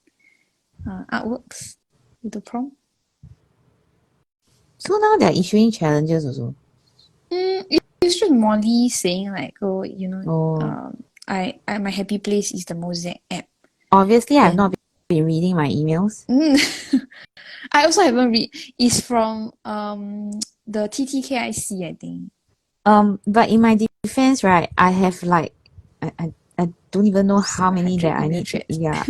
artworks with the prompt. So now they're issuing challenges also. It's just Molly saying like, oh, Oh. my happy place is the Mosaic app. Obviously, I've not been reading my emails. I also haven't read. It's from the TTKIC, I think. But in my defense, right, I have like I don't even know how many that I need to. Yeah,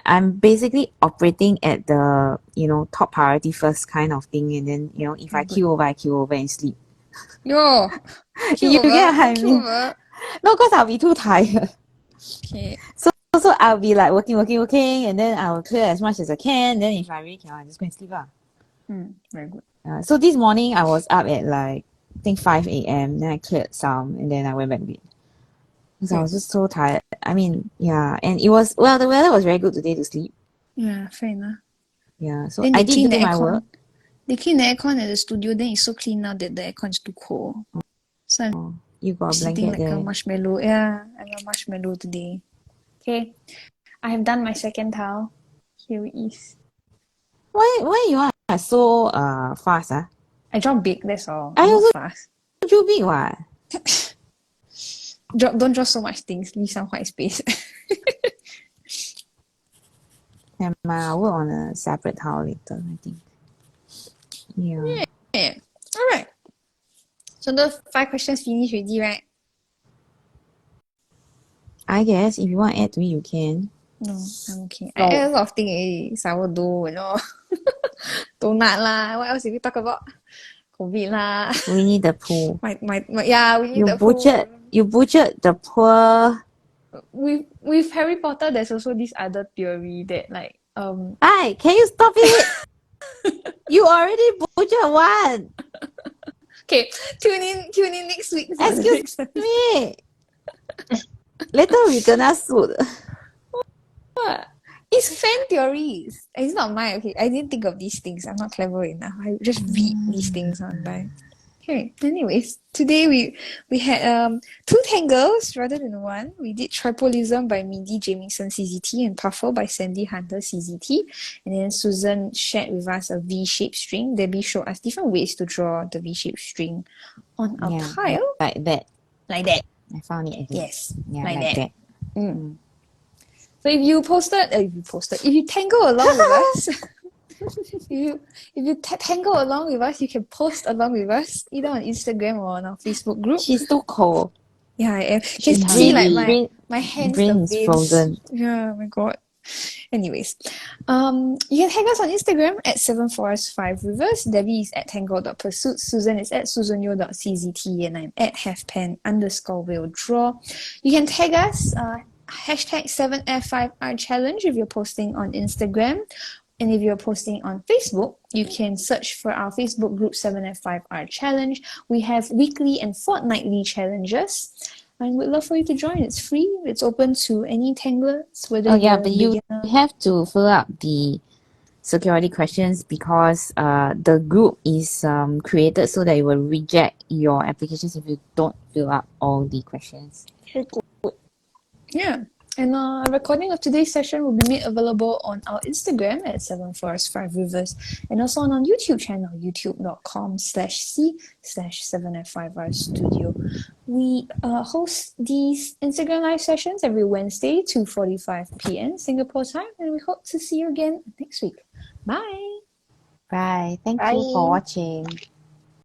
I'm basically operating at the top priority first kind of thing, and then if I queue over and sleep. Yo, You get what I mean? No, because I'll be too tired. Okay. So so I'll be like working, and then I'll clear as much as I can. Then if I really cannot, I just go and sleep. Very good. So this morning I was up at like, I think 5 a.m. Then I cleared some and then I went back to bed. Because I was just so tired. I mean, yeah. And it was, well, the weather was very good today to sleep. Yeah, fair enough. Yeah. So Then I they did clean do the my aircon. work. They clean the aircon at the studio, then it's so clean now that the aircon is too cold. So I'm You got a sitting blanket like a there. marshmallow. Yeah, I'm a marshmallow today. Okay, I have done my second towel. Here it is. Why you are so fast? I draw big, that's all. I I'm not also fast. drew big what? Don't draw so much things. Leave some white space. I'll work on a separate towel later, I think. Yeah. Yeah. Alright. So the 5 questions finished already, right? I guess if you want to add to it, you can. No, I'm okay. I add a lot of things already. Sourdough, donut lah. What else did we talk about? COVID lah. Winnie the Pooh. Yeah, we need the You butchered the poor. with Harry Potter. There's also this other theory that Hi, can you stop it? You already butchered one. okay, tune in next week. For the Excuse next episode. me. Later we gonna shoot. What? It's fan theories. It's not mine. Okay, I didn't think of these things. I'm not clever enough. I just read these things online. Okay. Anyways, today we had 2 tangles rather than 1. We did Tripolism by Mindy Jamieson CZT and Puffle by Sandy Hunter CZT. And then Susan shared with us a V-shaped string. Debbie showed us different ways to draw the V-shaped string on a pile. Like that. Like that. I found it again. Yes. Yeah, like that. So if you tangle along with us, if you tangle along with us, you can post along with us either on Instagram or on our Facebook group. She's too cold. Yeah, I am. You can see like my hands, brain the is veins. frozen. Yeah, my god. Anyways, you can tag us on Instagram at 7forest5rivers. Debbie is at tangle.pursuit. Susan is at susanyo.czt, and I'm at halfpen_will_draw. You can tag us hashtag 7F5R challenge if you're posting on Instagram. And if you're posting on Facebook, you can search for our Facebook group 7F5R challenge. We have weekly and fortnightly challenges. And we'd love for you to join. It's free. It's open to any tanglers, whether but you have to fill up the security questions because the group is created so that it will reject your applications if you don't fill up all the questions. Yeah. And a recording of today's session will be made available on our Instagram at 7forest5rivers and also on our YouTube channel, youtube.com/c/7f5r studio. We host these Instagram live sessions every Wednesday, 2:45 p.m. Singapore time, and we hope to see you again next week. Bye! Right. Thank you for watching.